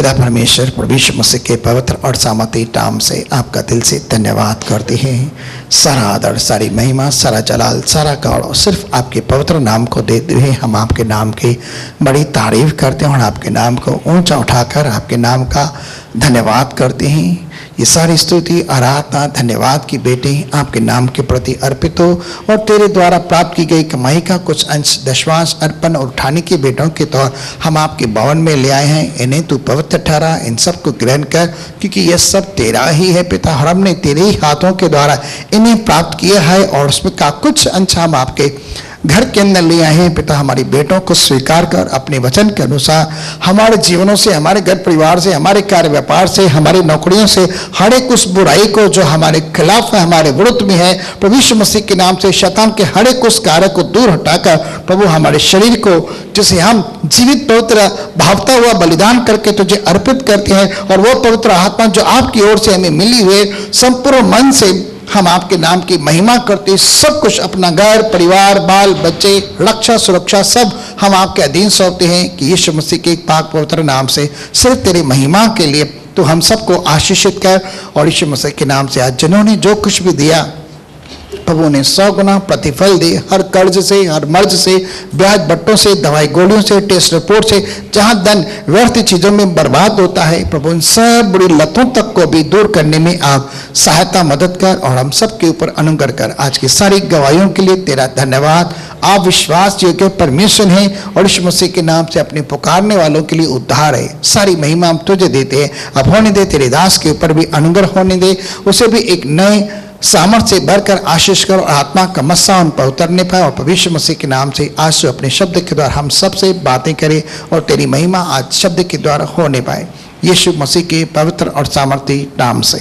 खुदा परमेश्वर प्रभु यीशु मसीह के पवित्र और सामर्थी नाम से आपका दिल से धन्यवाद करते हैं। सारा आदर, सारी महिमा, सारा जलाल, सारा गौरव सिर्फ आपके पवित्र नाम को देते हुए हम आपके नाम की बड़ी तारीफ करते हैं और आपके नाम को ऊंचा उठाकर आपके नाम का धन्यवाद करते हैं। ये सारी स्तुति, आराधना, धन्यवाद की बेटे आपके नाम के प्रति अर्पित हो और तेरे द्वारा प्राप्त की गई कमाई का कुछ अंश दशवांश अर्पण और उठाने के बेटों के तौर हम आपके भवन में ले आए हैं। इन्हें तू पवित्र ठहरा, इन सब को ग्रहण कर, क्योंकि यह सब तेरा ही है पिता। और हमने तेरे ही हाथों के द्वारा इन्हें प्राप्त किया है और उसमें का कुछ अंश हम आपके घर के अंदर ले आए हैं पिता। हमारी बेटों को स्वीकार कर अपने वचन के अनुसार हमारे जीवनों से, हमारे घर परिवार से, हमारे कार्य व्यापार से, हमारे नौकरियों से हर एक उस बुराई को जो हमारे खिलाफ है, हमारे विरुद्ध में है, प्रभु यीशु मसीह के नाम से शैतान के हर एक उस कार्य को दूर हटाकर प्रभु हमारे शरीर को, जिसे हम जीवित पवित्र भावता हुआ बलिदान करके तुझे अर्पित करते हैं, और वो पवित्र आत्मा जो आपकी ओर से हमें मिली हुई संपूर्ण मन से हम आपके नाम की महिमा करते, सब कुछ अपना घर परिवार, बाल बच्चे, रक्षा सुरक्षा सब हम आपके अधीन सौंपते हैं कि यीशु मसीह के पाक पवित्र नाम से सिर्फ तेरी महिमा के लिए तो हम सबको आशीषित कर। और यीशु मसीह के नाम से आज जिन्होंने जो कुछ भी दिया प्रभु ने 100 गुना प्रतिफल दे। हर कर्ज से, हर मर्ज से, ब्याज बट्टों से, दवाई गोलियों से, टेस्ट रिपोर्ट से, जहां धन व्यर्थ चीजों में बर्बाद होता है, प्रभु इन सब बुरी लतों तक को भी दूर करने में आप सहायता मदद कर और हम सब के ऊपर अनुग्रह कर। आज की सारी गवाहियों के लिए तेरा धन्यवाद। आप विश्वास योग्य परमेश्वर हैं और यीशु मसीह के नाम से अपने पुकारने वालों के लिए उद्धार है। सारी महिमा हम तुझे देते हैं। अब होने दे, तेरे दास के ऊपर भी अनुग्रह होने दे, उसे भी एक नए सामर्थ्य से भरकर आशीष कर और आत्मा का मस्सा उन पर उतरने पाए। और पवित्र मसीह के नाम से आज से अपने शब्द के द्वारा हम सबसे बातें करें और तेरी महिमा आज शब्द के द्वारा होने पाए, यीशु मसीह के पवित्र और सामर्थी नाम से।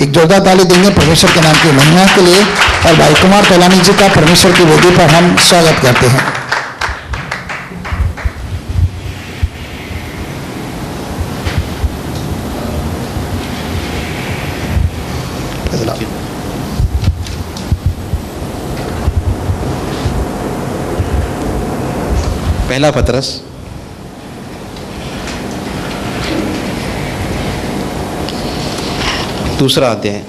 एक जोरदार ताली देंगे परमेश्वर के नाम की महिमा के लिए। और भाई कुमार तोलानी जी का परमेश्वर की वेदी पर हम स्वागत करते हैं। पहला पतरस दूसरा अध्याय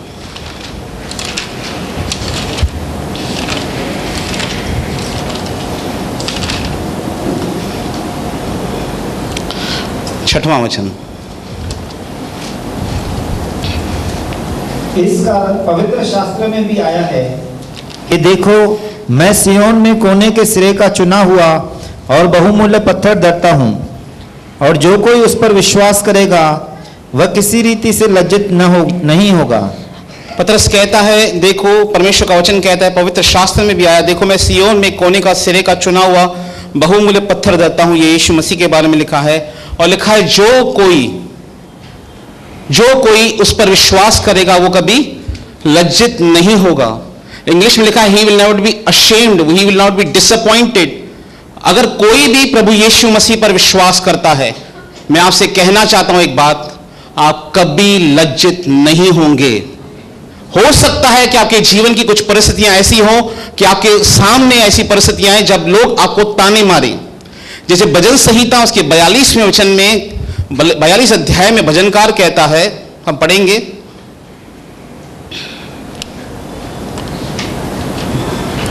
6वां वचन। इस कारण पवित्र शास्त्र में भी आया है कि देखो, मैं सिय्योन में कोने के सिरे का चुना हुआ और बहुमूल्य पत्थर धरता हूं, और जो कोई उस पर विश्वास करेगा वह किसी रीति से लज्जित नहीं होगा। पतरस कहता है, देखो, परमेश्वर का वचन कहता है, पवित्र शास्त्र में भी आया, देखो मैं सिय्योन में कोने का सिरे का चुना हुआ बहुमूल्य पत्थर धरता हूं। ये यीशु मसीह के बारे में लिखा है। और लिखा है, जो कोई उस पर विश्वास करेगा वो कभी लज्जित नहीं होगा। इंग्लिश में लिखा है, he will not be ashamed, he will not be disappointed. अगर कोई भी प्रभु यीशु मसीह पर विश्वास करता है, मैं आपसे कहना चाहता हूं एक बात, आप कभी लज्जित नहीं होंगे। हो सकता है कि आपके जीवन की कुछ परिस्थितियां ऐसी हो कि आपके सामने ऐसी परिस्थितियां हैं जब लोग आपको ताने मारें। जैसे भजन संहिता उसके 42वें वचन में, 42 अध्याय में भजनकार कहता है, हम पढ़ेंगे,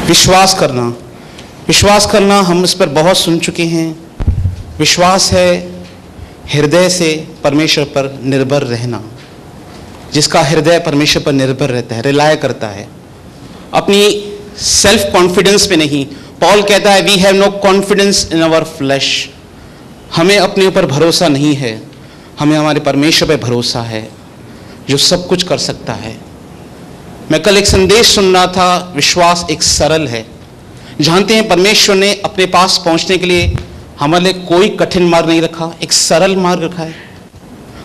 विश्वास करना हम इस पर बहुत सुन चुके हैं। विश्वास है हृदय से परमेश्वर पर निर्भर रहना। जिसका हृदय परमेश्वर पर निर्भर रहता है, रिलाय करता है, अपनी सेल्फ कॉन्फिडेंस पे नहीं। पॉल कहता है, we have no confidence in our flesh. हमें अपने ऊपर भरोसा नहीं है, हमें हमारे परमेश्वर पे भरोसा है जो सब कुछ कर सकता है। मैं कल एक संदेश सुन रहा था, विश्वास एक सरल है। जानते हैं, परमेश्वर ने अपने पास पहुंचने के लिए हमारे लिए कोई कठिन मार्ग नहीं रखा, एक सरल मार्ग रखा है।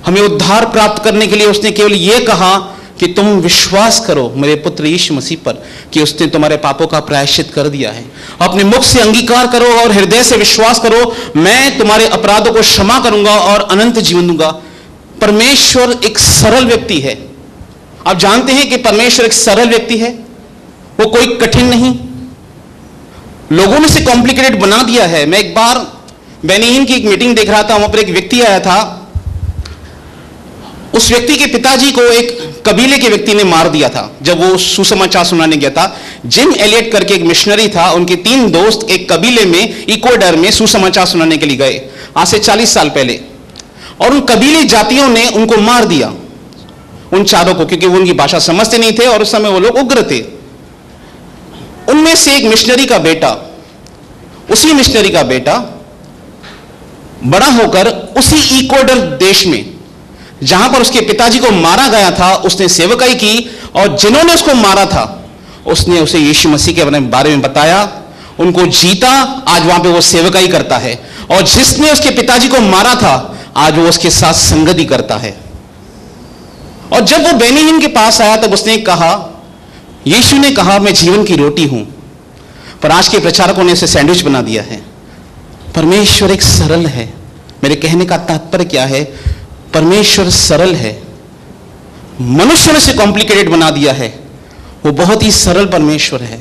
हमें उद्धार प्राप्त करने के लिए उसने केवल यह कहा कि तुम विश्वास करो मेरे पुत्र यीशु मसीह पर कि उसने तुम्हारे पापों का प्रायश्चित कर दिया है। अपने मुख से अंगीकार करो और हृदय से विश्वास करो, मैं तुम्हारे अपराधों को क्षमा करूंगा और अनंत जीवन दूंगा। परमेश्वर एक सरल व्यक्ति है। आप जानते हैं कि परमेश्वर एक सरल व्यक्ति है, वो कोई कठिन नहीं। लोगों ने इसे कॉम्प्लिकेटेड बना दिया है। मैं एक बार बेनिन की एक मीटिंग देख रहा था, वहां पर एक व्यक्ति आया था उस व्यक्ति के पिताजी को एक कबीले के व्यक्ति ने मार दिया था जब वो सुसमाचार सुनाने गया था। जिम एलियट करके एक मिशनरी था, उनके 3 दोस्त एक कबीले में इक्वाडोर में सुसमाचार सुनाने के लिए गए आज से 40 साल पहले, और उन कबीले जातियों ने उनको मार दिया, उन चारों को, क्योंकि वो उनकी भाषा समझते नहीं थे और उस समय वो लोग उग्र थे। उनमें से एक मिशनरी का बेटा, उसी मिशनरी का बेटा बड़ा होकर उसी इक्वाडोर देश में जहां पर उसके पिताजी को मारा गया था उसने सेवकाई की, और जिन्होंने उसको मारा था उसने उसे यीशु मसीह के बारे में बताया, उनको जीता। आज वहां पे वो सेवकाई करता है, और जिसने उसके पिताजी को मारा था आज वो उसके साथ संगति करता है। और जब वो बेनिहिन के पास आया तब उसने कहा, यीशु ने कहा मैं जीवन की रोटी हूं, पर आज के प्रचारकों ने उसे सैंडविच बना दिया है। परमेश्वर एक सरल है। मेरे कहने का तात्पर्य क्या है? परमेश्वर सरल है। मनुष्य ने उसे कॉम्प्लिकेटेड बना दिया है। वो बहुत ही सरल परमेश्वर है।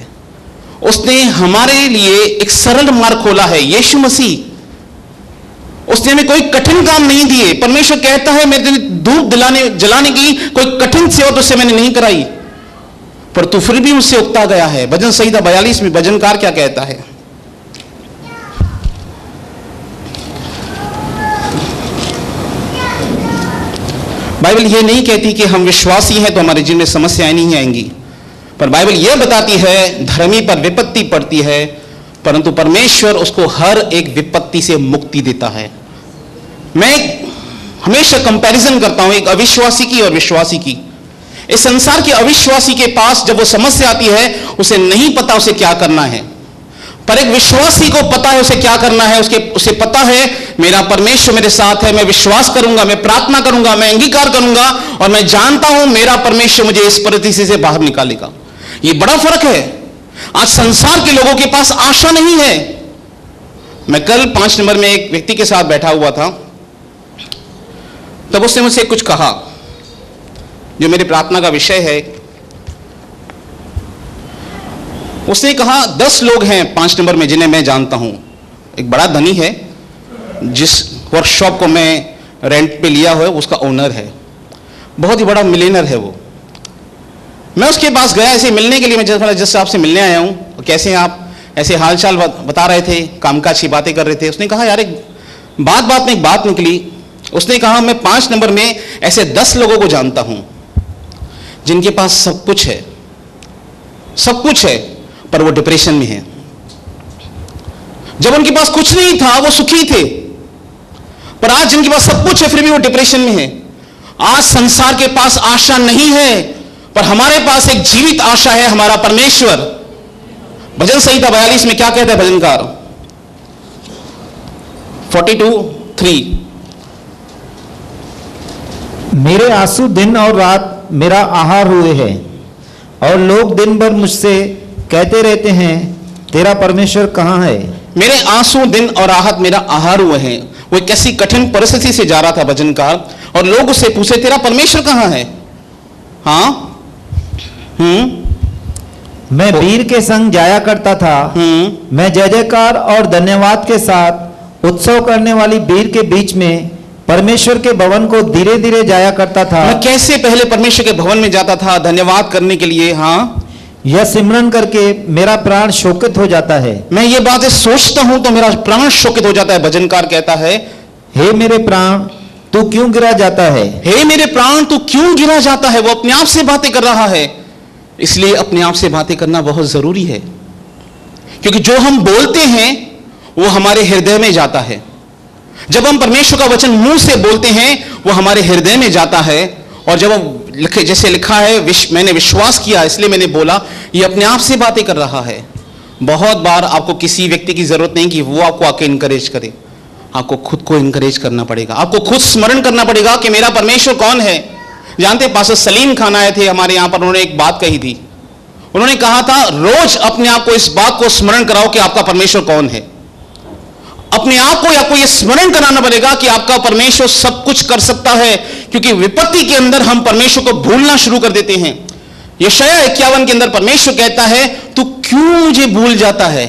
उसने हमारे लिए एक सरल मार्ग खोला है, यीशु मसीह। उसने हमें कोई कठिन काम नहीं दिए। परमेश्वर कहता है मेरे धूप जलाने की कोई कठिन सेवा तुझसे मैंने नहीं कराई, पर तू फिर भी मुझसे उकता गया है। भजन संहिता 42 में भजनकार क्या कहता है? बाइबल ये नहीं कहती कि हम विश्वासी हैं तो हमारे जीवन में समस्याएं नहीं आएंगी, पर बाइबल यह बताती है धर्मी पर विपत्ति पड़ती है, परंतु परमेश्वर उसको हर एक विपत्ति से मुक्ति देता है। मैं हमेशा कंपैरिजन करता हूं एक अविश्वासी की और विश्वासी की। इस संसार के अविश्वासी के पास जब वो समस्या आती है उसे नहीं पता उसे क्या करना है, पर एक विश्वासी को पता है उसे क्या करना है। उसे पता है मेरा परमेश्वर मेरे साथ है, मैं विश्वास करूंगा, मैं प्रार्थना करूंगा, मैं अंगीकार करूंगा, और मैं जानता हूं मेरा परमेश्वर मुझे इस परिस्थिति से बाहर निकालेगा। ये बड़ा फर्क है। आज संसार के लोगों के पास आशा नहीं है। मैं कल 5 नंबर में एक व्यक्ति के साथ बैठा हुआ था, तब उसने मुझसे कुछ कहा जो मेरी प्रार्थना का विषय है। उसने कहा 10 लोग हैं 5 नंबर में जिन्हें मैं जानता हूं। एक बड़ा धनी है, जिस वर्कशॉप को मैं रेंट पे लिया हुआ है उसका ओनर है, बहुत ही बड़ा मिलियनर है वो। मैं उसके पास गया ऐसे मिलने के लिए, मैं जैसे आपसे मिलने आया हूं, कैसे हैं आप, ऐसे हालचाल बता रहे थे, कामकाज की बातें कर रहे थे। उसने कहा यार एक बात में एक बात निकली। उसने कहा मैं 5 नंबर में ऐसे 10 लोगों को जानता हूं जिनके पास सब कुछ है, सब कुछ है, पर वो डिप्रेशन में है। जब उनके पास कुछ नहीं था वो सुखी थे, पर आज जिनके पास सब कुछ है फिर भी वो डिप्रेशन में है। आज संसार के पास आशा नहीं है, पर हमारे पास एक जीवित आशा है, हमारा परमेश्वर। भजन संहिता 42 में क्या कहता है भजनकार? 42:3 मेरे आंसू दिन और रात मेरा आहार हुए हैं, और लोग दिन भर मुझसे कहते रहते हैं तेरा परमेश्वर कहाँ है। मेरे आंसू दिन और राहत मेरा आहार हुए हैं। वो एक ऐसी कठिन परिस्थिति से जा रहा था भजनकार, और लोग उससे पूछे तेरा परमेश्वर कहाँ है? हाँ मैं वीर के संग जाया करता था, मैं जय जयकार और धन्यवाद के साथ उत्सव करने वाली भीड़ के बीच में परमेश्वर के भवन को धीरे धीरे जाया करता था। मैं कैसे पहले परमेश्वर के भवन में जाता था धन्यवाद करने के लिए। हाँ, यह सिमरन करके मेरा प्राण शोकित हो जाता है। मैं ये बातें सोचता हूं तो मेरा प्राण शोकित हो जाता है। भजनकार कहता है हे मेरे प्राण तू क्यों गिरा जाता है, हे मेरे प्राण तू क्यों गिरा जाता है। वो अपने आप से बातें कर रहा है, इसलिए अपने आप से बातें करना बहुत जरूरी है, क्योंकि जो हम बोलते हैं वो हमारे हृदय में जाता है। जब हम परमेश्वर का वचन मुंह से बोलते हैं वो हमारे हृदय में जाता है, और जब हम जैसे लिखा है मैंने विश्वास किया इसलिए मैंने बोला, ये अपने आप से बातें कर रहा है। बहुत बार आपको किसी व्यक्ति की जरूरत नहीं कि वो आपको आके इंकरेज करे, आपको खुद को इंकरेज करना पड़ेगा। आपको खुद स्मरण करना पड़ेगा कि मेरा परमेश्वर कौन है। जानते पास्टर सलीम खान आए थे हमारे यहां पर, उन्होंने एक बात कही थी। उन्होंने कहा था रोज अपने आप को इस बात को स्मरण कराओ कि आपका परमेश्वर कौन है। अपने आप को आपको यह स्मरण कराना पड़ेगा कि आपका परमेश्वर सब कुछ कर सकता है, क्योंकि विपत्ति के अंदर हम परमेश्वर को भूलना शुरू कर देते हैं। यशायाह 51 के अंदर परमेश्वर कहता है तू क्यों मुझे भूल जाता है,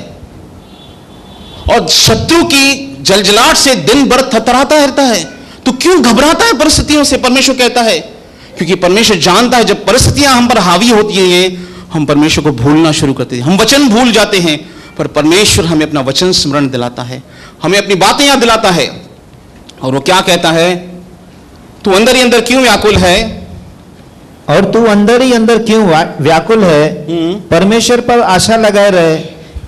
और शत्रु की जलजलाहट से दिन भर थरथराता रहता है। तू क्यों घबराता है परिस्थितियों से? परमेश्वर कहता है क्योंकि परमेश्वर जानता है जब परिस्थितियां हम पर हावी होती हैं हम परमेश्वर को भूलना शुरू करते हैं, हम वचन भूल जाते हैं। पर परमेश्वर हमें अपना वचन स्मरण दिलाता है, हमें अपनी बातें याद दिलाता है। और वो क्या कहता है? तू अंदर ही अंदर क्यों व्याकुल है? और तू अंदर ही अंदर क्यों व्याकुल है? परमेश्वर पर आशा लगाए रहे,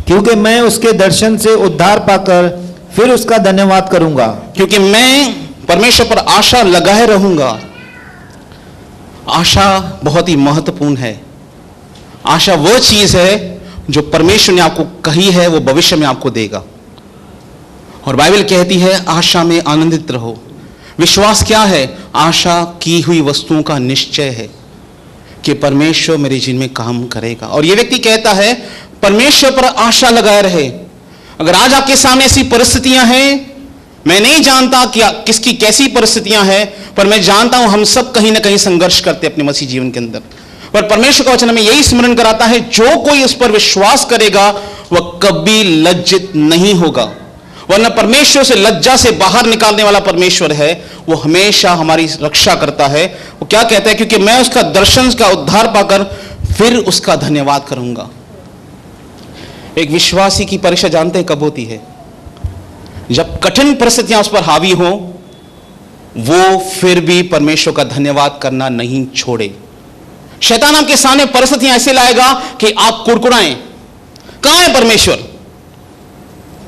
क्योंकि मैं उसके दर्शन से उद्धार पाकर फिर उसका धन्यवाद करूंगा। क्योंकि मैं परमेश्वर पर आशा लगाए रहूंगा। आशा बहुत ही महत्वपूर्ण है। आशा वह चीज है जो परमेश्वर ने आपको कही है वो भविष्य में आपको देगा। और बाइबल कहती है आशा में आनंदित रहो। विश्वास क्या है? आशा की हुई वस्तुओं का निश्चय है कि परमेश्वर मेरे जीवन में काम करेगा। और यह व्यक्ति कहता है परमेश्वर पर आशा लगाए रहे। अगर आज आपके सामने ऐसी परिस्थितियां हैं, मैं नहीं जानता कि किसकी कैसी परिस्थितियां हैं, पर मैं जानता हूं हम सब कहीं ना कहीं संघर्ष करते हैं अपने मसीह जीवन के अंदर। पर परमेश्वर का वचन हमें यही स्मरण कराता है जो कोई उस पर विश्वास करेगा वह कभी लज्जित नहीं होगा। वरना परमेश्वर से लज्जा से बाहर निकालने वाला परमेश्वर है, वो हमेशा हमारी रक्षा करता है। वो क्या कहता है? क्योंकि मैं उसका दर्शन का उद्धार पाकर फिर उसका धन्यवाद करूंगा। एक विश्वासी की परीक्षा जानते हैं कब होती है? जब कठिन परिस्थितियां उस पर हावी हो, वो फिर भी परमेश्वर का धन्यवाद करना नहीं छोड़े। शैतान आपके सामने परिस्थितियां ऐसे लाएगा कि आप कुड़कुड़ाएं। कहां है परमेश्वर?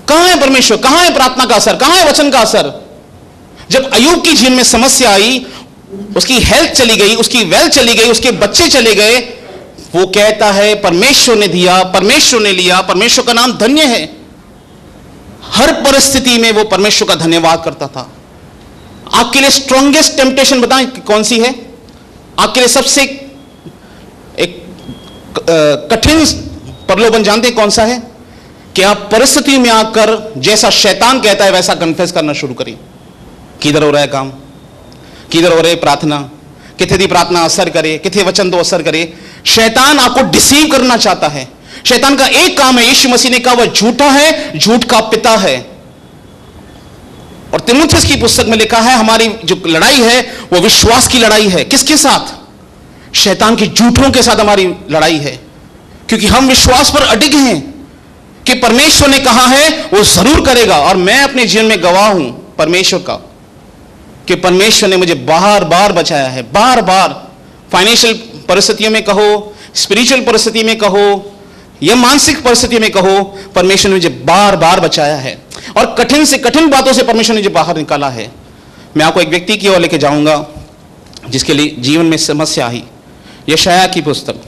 कहां है परमेश्वर? कहां है प्रार्थना का असर? कहां है वचन का असर? जब अय्यूब की जीवन में समस्या आई, उसकी हेल्थ चली गई, उसकी वेल्थ चली गई, उसके बच्चे चले गए, वो कहता है परमेश्वर ने दिया, परमेश्वर ने लिया, परमेश्वर का नाम धन्य है। हर परिस्थिति में वो परमेश्वर का धन्यवाद करता था। आपके लिए स्ट्रॉन्गेस्ट टेम्पटेशन बताएं कौन सी है? आपके लिए सबसे एक कठिन प्रलोभन जानते हैं कौन सा है? कि आप परिस्थिति में आकर जैसा शैतान कहता है वैसा कन्फेस करना शुरू करिए। किधर हो रहा है काम? किधर हो रही प्रार्थना? किथे दी प्रार्थना असर करे? किथे वचन तो असर करे? शैतान आपको डिसीव करना चाहता है। शैतान का एक काम है, यीशु मसीह ने कहा वह झूठा है, झूठ का पिता है। और तीमुथियुस की पुस्तक में लिखा है हमारी जो लड़ाई है वो विश्वास की लड़ाई है। किसके साथ? शैतान के झूठों के साथ हमारी लड़ाई है। क्योंकि हम विश्वास पर अडिग हैं कि परमेश्वर ने कहा है वो जरूर करेगा। और मैं अपने जीवन में गवाह हूं परमेश्वर का कि परमेश्वर ने मुझे बार बार बचाया है। बार बार फाइनेंशियल परिस्थितियों में कहो, स्पिरिचुअल परिस्थिति में कहो या मानसिक परिस्थिति में कहो, परमेश्वर ने मुझे बार बार बचाया है। और कठिन से कठिन बातों से परमेश्वर ने मुझे बाहर निकाला है। मैं आपको एक व्यक्ति की ओर लेके जाऊंगा जिसके लिए जीवन में समस्या आई। यशायाह की पुस्तक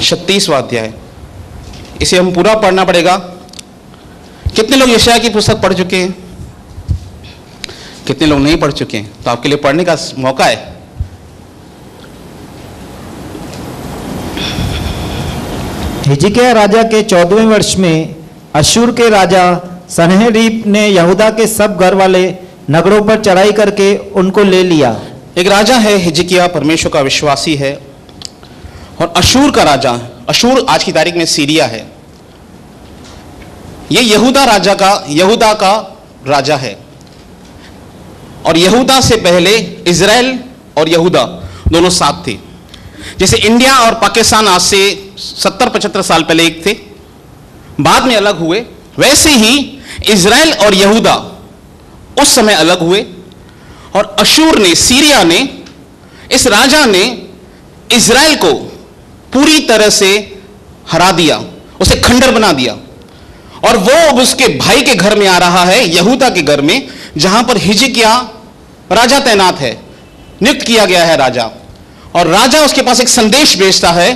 36वां अध्याय, इसे हम पूरा पढ़ना पड़ेगा। कितने लोग यशायाह की पुस्तक पढ़ चुके हैं? कितने लोग नहीं पढ़ चुके हैं? तो आपके लिए पढ़ने का मौका है। हिजकिय्याह राजा के 14वें वर्ष में अश्शूर के राजा सन्हेरीब ने यहूदा के सब घर वाले नगरों पर चढ़ाई करके उनको ले लिया। एक राजा है हिजकिय्याह, परमेश्वर का विश्वासी है। और अश्शूर का राजा, अश्शूर आज की तारीख में सीरिया है। यह यहूदा का राजा है। और यहूदा से पहले इजराइल और यहूदा दोनों साथ थे। जैसे इंडिया और पाकिस्तान आज से 70-75 साल पहले एक थे, बाद में अलग हुए, वैसे ही इजराइल और यहूदा उस समय अलग हुए। और अश्शूर ने, सीरिया ने, इस राजा ने इजराइल को पूरी तरह से हरा दिया, उसे खंडर बना दिया। और वो अब उसके भाई के घर में आ रहा है, यहूदा के घर में, जहां पर हिजकिय्याह राजा तैनात है, नियुक्त किया गया है राजा। और राजा उसके पास एक संदेश भेजता है।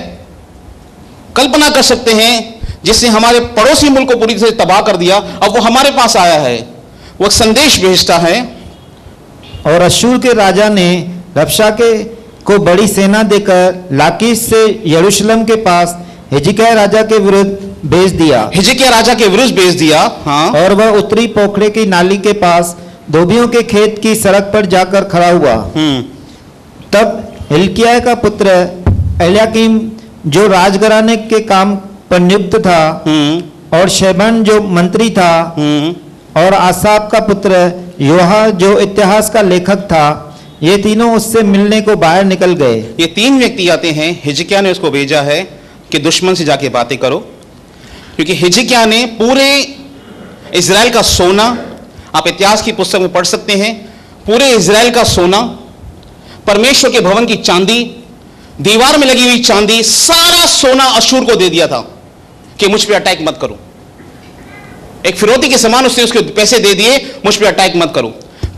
कल्पना कर सकते हैं, जिसने हमारे पड़ोसी मुल्क को पूरी तरह से तबाह कर दिया, अब वो हमारे पास आया है। वो एक संदेश भेजता है। और अश्शूर के राजा ने रबशाके को बड़ी सेना देकर लाकीश से यरूशलेम के पास हिजकिय्याह राजा के विरुद्ध भेज दिया। हिजकिय्याह राजा के विरुद्ध भेज दिया। हाँ। और वह उत्तरी पोखरे की नाली के पास धोबियों के खेत की सड़क पर जाकर खड़ा हुआ। तब हिल्किय्याह का पुत्र एल्याकीम जो राजघराने के काम पर नियुक्त था, और शेबन जो मंत्री था, और आसाप का पुत्र योहा जो इतिहास का लेखक था, ये तीनों उससे मिलने को बाहर निकल गए। ये तीन व्यक्ति आते हैं, हिजकिय्याह ने उसको भेजा है कि दुश्मन से जाके बातें करो, क्योंकि हिजकिय्याह ने पूरे इजराइल का सोना, आप इतिहास की पुस्तक में पढ़ सकते हैं, पूरे इजराइल का सोना, परमेश्वर के भवन की चांदी, दीवार में लगी हुई चांदी, सारा सोना अशूर को दे दिया था कि मुझ पे अटैक मत करो। एक फिरौती के समान उसने उसके पैसे दे दिए, मुझ पे अटैक मत करो।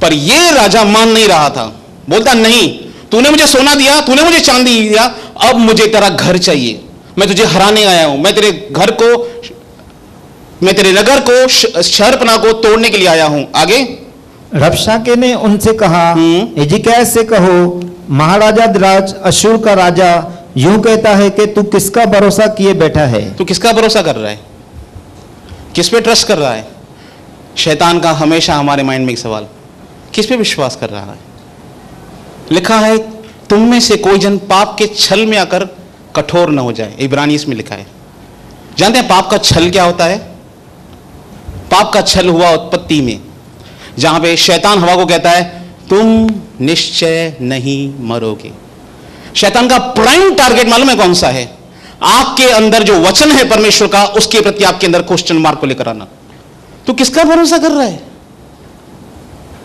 पर यह राजा मान नहीं रहा था, बोलता नहीं, तूने मुझे सोना दिया, तूने मुझे चांदी दिया, अब मुझे तेरा घर चाहिए, मैं तुझे हराने आया हूं, मैं तेरे घर को, मैं तेरे नगर को, शहरपनाह को तोड़ने के लिए आया हूं। आगे रबशाके ने उनसे कहा, हिजकिय्याह से कहो, महाराजा द्राज अशूर का राजा यूं कहता है कि तू किसका भरोसा किए बैठा है? तू किसका भरोसा कर रहा है? किस पे ट्रस्ट कर रहा है? शैतान का हमेशा हमारे माइंड में एक सवाल, किस पे विश्वास कर रहा है? लिखा है, तुम में से कोई जन पाप के छल में आकर कठोर न हो जाए, इब्रानी इसमें लिखा है। जानते हैं पाप का छल क्या होता है? पाप का छल हुआ उत्पत्ति में, जहां पे शैतान हवा को कहता है तुम निश्चय नहीं मरोगे। शैतान का प्राइम टारगेट मालूम है कौन सा है? आपके अंदर जो वचन है परमेश्वर का, उसके प्रति आपके अंदर क्वेश्चन मार्क को लेकर आना। तू किसका भरोसा कर रहा है?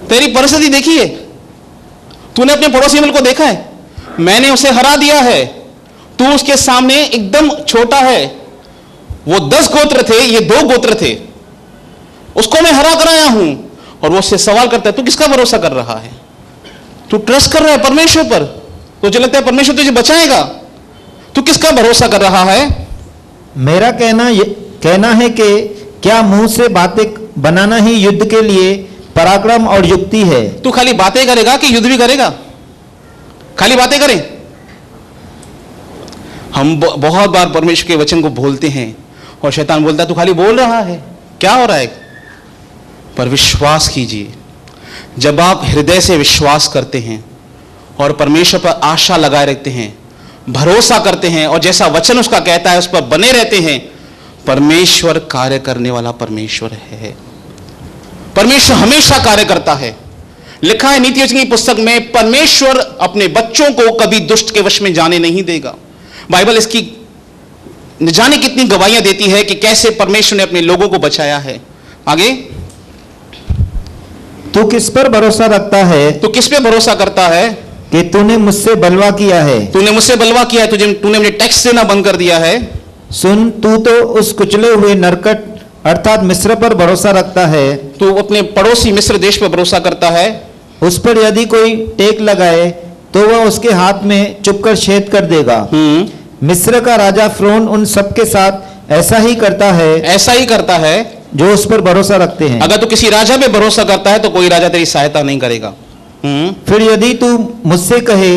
तेरी परिस्थिति देखी है? तूने अपने पड़ोसी मिल को देखा है? मैंने उसे हरा दिया है, तू उसके सामने एकदम छोटा है। वो 10 गोत्र थे, ये 2 गोत्र थे, उसको मैं हरा कर आया हूं। और वो उससे सवाल करता है, तू किसका भरोसा कर रहा है? तू ट्रस्ट कर रहा है परमेश्वर पर? तुझे लगता है परमेश्वर तुझे बचाएगा? तू किसका भरोसा कर रहा है? मेरा कहना है कि क्या मुंह से बातें बनाना ही युद्ध के लिए पराक्रम और युक्ति है? तू खाली बातें करेगा कि युद्ध भी करेगा? खाली बातें करें? हम बहुत बार परमेश्वर के वचन को बोलते हैं और शैतान बोलता है तू खाली बोल रहा है, क्या हो रहा है? पर विश्वास कीजिए, जब आप हृदय से विश्वास करते हैं और परमेश्वर पर आशा लगाए रखते हैं, भरोसा करते हैं और जैसा वचन उसका कहता है उस पर बने रहते हैं, परमेश्वर कार्य करने वाला परमेश्वर है। परमेश्वर हमेशा कार्य करता है। लिखा है नीति वचन की पुस्तक में, परमेश्वर अपने बच्चों को कभी दुष्ट के वश में जाने नहीं देगा। बाइबल इसकी न जाने कितनी गवाहियां देती है कि कैसे परमेश्वर ने अपने लोगों को बचाया है। आगे, तू किस पर भरोसा रखता है? तू किस पे भरोसा करता है? कि तूने मुझसे बलवा किया है। तूने मुझसे बलवा किया है, तूने मुझे टैक्स देना बंद कर दिया है। सुन, तू तो उस कुचले हुए नरकट अर्थात मिस्र पर भरोसा रखता है। तू अपने पड़ोसी मिस्र देश पर भरोसा करता है। उस पर यदि कोई टेक लगाए तो वह उसके हाथ में चुपकर छेद कर देगा। मिस्र का राजा फ़िरौन उन सबके साथ ऐसा ही करता है, ऐसा ही करता है जो उस पर भरोसा रखते हैं। अगर तू किसी राजा पे भरोसा करता है तो कोई राजा तेरी सहायता नहीं करेगा। फिर यदि तू मुझसे कहे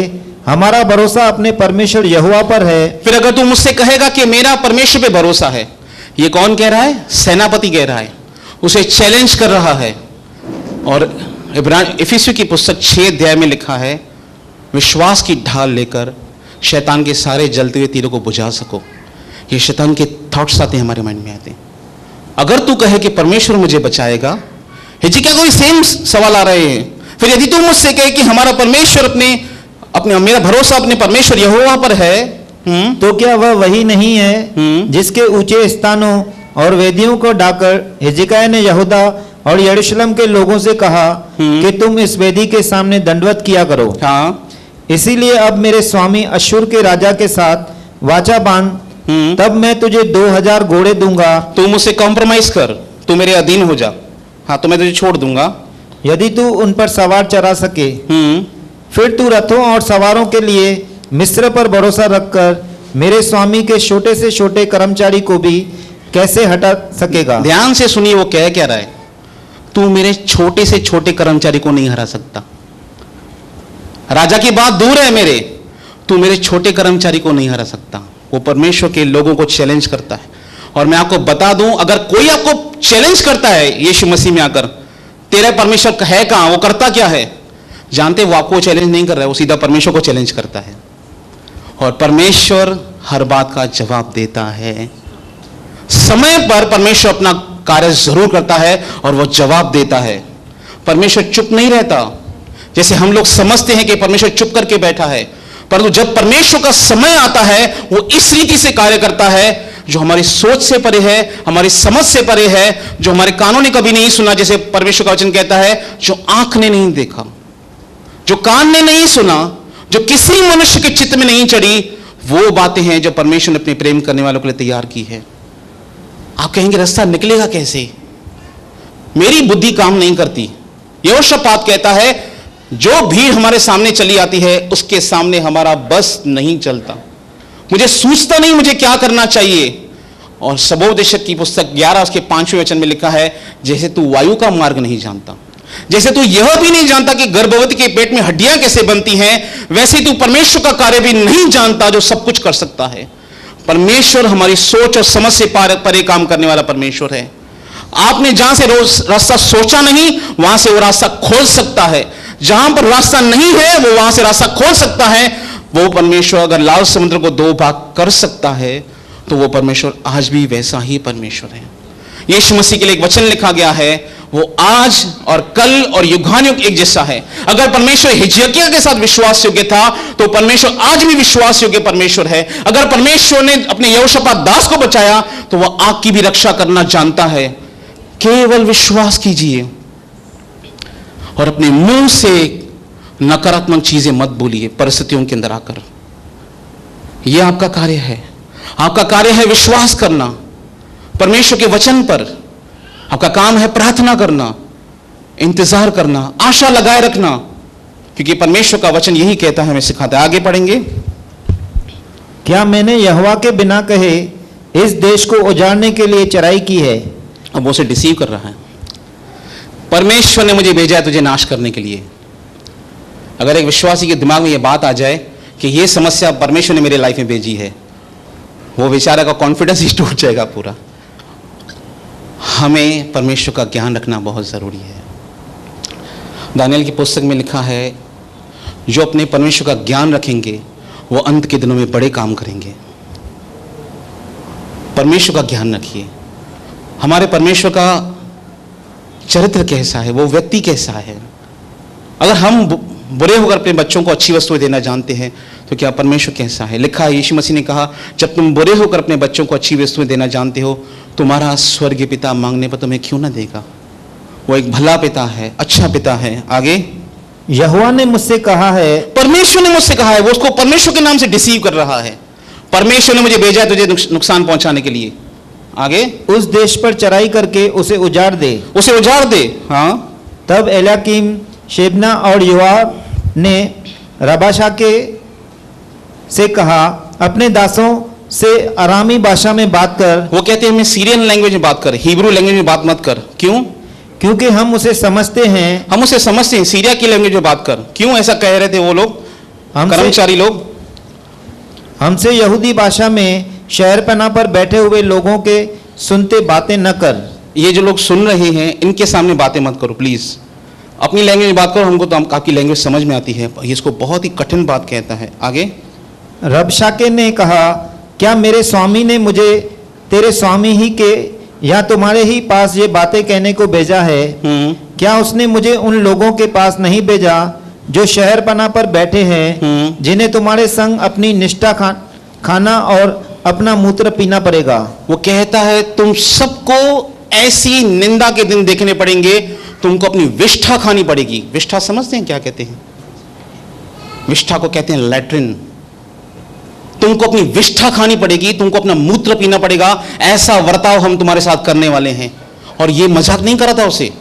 हमारा भरोसा अपने परमेश्वर यहोवा पर है, फिर अगर तू मुझसे कहेगा कि मेरा परमेश्वर पे भरोसा है, ये कौन कह रहा है? सेनापति कह रहा है, उसे चैलेंज कर रहा है। और इफिसियों की पुस्तक 6 अध्याय में लिखा है, विश्वास की ढाल लेकर शैतान के सारे जलते हुए तीरों को बुझा सको। ये शैतान के थॉट्स आते हैं, हमारे माइंड में आते हैं। अगर तू कहे कि परमेश्वर मुझे बचाएगा, हिजकिय्याह को भी सेम सवाल आ रहे हैं। फिर यदि तू मुझसे कहे कि हमारा परमेश्वर अपने मेरा भरोसा अपने परमेश्वर यहोवा पर है, तो क्या वह वही नहीं है जिसके ऊंचे स्थानों और वेदियों को ढाकर हिजकिय्याह ने यहूदा और यरूशलेम के लोगों से कहा कि तुम इस वेदी के सामने दंडवत किया करो। हाँ, इसीलिए अब मेरे स्वामी अश्शूर के राजा के साथ वाचा बांध, तब मैं तुझे 2000 घोड़े दूंगा। तू मुझसे कॉम्प्रोमाइज कर, तू मेरे अधीन हो जा, हाँ तो मैं तुझे छोड़ दूंगा यदि तू उन पर सवार चढ़ा सके। फिर तू रथों और सवारों के लिए मिस्र पर भरोसा रखकर मेरे स्वामी के छोटे से छोटे कर्मचारी को भी कैसे हटा सकेगा? ध्यान से सुनिए वो कह क्या रहा है। तू मेरे छोटे से छोटे कर्मचारी को नहीं हरा सकता। राजा की बात दूर है मेरे, तू मेरे छोटे कर्मचारी को नहीं हरा सकता। वो परमेश्वर के लोगों को चैलेंज करता है। और मैं आपको बता दूं, अगर कोई आपको चैलेंज करता है यीशु मसीह में आकर, तेरा परमेश्वर है कहां, वो करता क्या है जानते? वो आपको चैलेंज नहीं कर रहा है, वो सीधा परमेश्वर को चैलेंज करता है। और परमेश्वर हर बात का जवाब देता है। समय पर परमेश्वर अपना कार्य जरूर करता है और वो जवाब देता है। परमेश्वर चुप नहीं रहता। जैसे हम लोग समझते हैं कि परमेश्वर चुप करके बैठा है, परंतु जब परमेश्वर का समय आता है वो इस रीति से कार्य करता है जो हमारी सोच से परे है, हमारी समझ से परे है, जो हमारे कानों ने कभी नहीं सुना। जैसे परमेश्वर का वचन कहता है, जो आंख ने नहीं देखा, जो कान ने नहीं सुना, जो किसी मनुष्य के चित्त में नहीं चढ़ी, वो बातें हैं जो परमेश्वर ने अपने प्रेम करने वालों के लिए तैयार की है। आप कहेंगे रास्ता निकलेगा कैसे? मेरी बुद्धि काम नहीं करती। यहोशापात कहता है, जो भीड़ हमारे सामने चली आती है उसके सामने हमारा बस नहीं चलता। मुझे सूझता नहीं मुझे क्या करना चाहिए। और सबोपदेशक की पुस्तक 11 उसके 5वें वचन में लिखा है, जैसे तू वायु का मार्ग नहीं जानता, जैसे तू यह भी नहीं जानता कि गर्भवती के पेट में हड्डियां कैसे बनती हैं, वैसे तू परमेश्वर का कार्य भी नहीं जानता जो सब कुछ कर सकता है। परमेश्वर हमारी सोच और समझ से परे काम करने वाला परमेश्वर है। आपने जहां से रोज रास्ता सोचा नहीं, वहां से वो रास्ता खोल सकता है। जहां पर रास्ता नहीं है वो वहां से रास्ता खोल सकता है। वो परमेश्वर अगर लाल समुद्र को 2 भाग कर सकता है तो वो परमेश्वर आज भी वैसा ही परमेश्वर है। यीशु मसीह के लिए एक वचन लिखा गया है, वो आज और कल और युगानुयुग एक जैसा है। अगर परमेश्वर हिजकिय्याह के साथ विश्वास योग्य था तो परमेश्वर आज भी विश्वास योग्य परमेश्वर है। अगर परमेश्वर ने अपने यहोशापात दास को बचाया तो वह आग की भी रक्षा करना जानता है। केवल विश्वास कीजिए और अपने मुंह से नकारात्मक चीजें मत बोलिए परिस्थितियों के अंदर आकर। यह आपका कार्य है। आपका कार्य है विश्वास करना परमेश्वर के वचन पर। आपका काम है प्रार्थना करना, इंतजार करना, आशा लगाए रखना, क्योंकि परमेश्वर का वचन यही कहता है, हमें सिखाता है। आगे पढ़ेंगे। क्या मैंने यहोवा के बिना कहे इस देश को उजाड़ने के लिए चराई की है? अब वो उसे डिसीव कर रहा है। परमेश्वर ने मुझे भेजा है तुझे नाश करने के लिए। अगर एक विश्वासी के दिमाग में यह बात आ जाए कि यह समस्या परमेश्वर ने मेरे लाइफ में भेजी है, वो बेचारा का कॉन्फिडेंस ही टूट जाएगा पूरा। हमें परमेश्वर का ज्ञान रखना बहुत जरूरी है। दानियेल की पुस्तक में लिखा है, जो अपने परमेश्वर का ज्ञान रखेंगे वो अंत के दिनों में बड़े काम करेंगे। परमेश्वर का ज्ञान रखिए। हमारे परमेश्वर का चरित्र कैसा है, वो व्यक्ति कैसा है। अगर हम बुरे होकर अपने बच्चों को अच्छी वस्तुएं देना जानते हैं तो क्या परमेश्वर कैसा है। लिखा है, यीशु मसीह ने कहा, जब तुम बुरे होकर अपने बच्चों को अच्छी वस्तुएं देना जानते हो, तुम्हारा स्वर्गीय पिता मांगने पर तुम्हें क्यों ना देगा। वो एक भला पिता है, अच्छा पिता है। आगे, यहोवा ने मुझसे कहा है, परमेश्वर ने मुझसे कहा है। वो उसको परमेश्वर के नाम से डिसीव कर रहा है। परमेश्वर ने मुझे भेजा है तुझे नुकसान पहुंचाने के लिए। आगे, उस देश पर चराई करके उसे उजाड़ दे। उसे उजाड़ दे। हाँ, तब एल्याकीम, शेबना और योआब ने रबाशाके से कहा, अपने दासों से अरामी भाषा में बात कर। वो कहते हैं हमें सीरियन लैंग्वेज में बात कर, हिब्रू लैंग्वेज में बात मत कर। क्यों? क्योंकि हम उसे समझते हैं। हम उसे समझते हैं, सीरिया की लैंग्वेज में बात कर। क्यों ऐसा कह रहे थे वो लोग, कर्मचारी लोग? हमसे यहूदी भाषा में शहरपना पर बैठे हुए लोगों के सुनते बातें न कर। ये जो लोग सुन रहे हैं इनके सामने बातें मत करो प्लीज। अपनी लैंग्वेज में बात करो। हमको तो आपकी लैंग्वेज समझ में आती है। ये इसको बहुत ही कठिन बात कहता है। आगे, रबशाके ने कहा, क्या मेरे स्वामी ने मुझे तेरे स्वामी ही के या तुम्हारे ही पास ये बातें कहने को भेजा है? क्या उसने मुझे उन लोगों के पास नहीं भेजा जो शहरपना पर बैठे हैं, जिन्हें तुम्हारे संग अपनी निष्ठा खाना और अपना मूत्र पीना पड़ेगा? वो कहता है तुम सबको ऐसी निंदा के दिन देखने पड़ेंगे, तुमको अपनी विष्ठा खानी पड़ेगी। विष्ठा समझते हैं क्या कहते हैं? विष्ठा को कहते हैं लैट्रिन। तुमको अपनी विष्ठा खानी पड़ेगी, तुमको अपना मूत्र पीना पड़ेगा। ऐसा वर्ताव हम तुम्हारे साथ करने वाले हैं। और ये मजाक नहीं करा था उसे,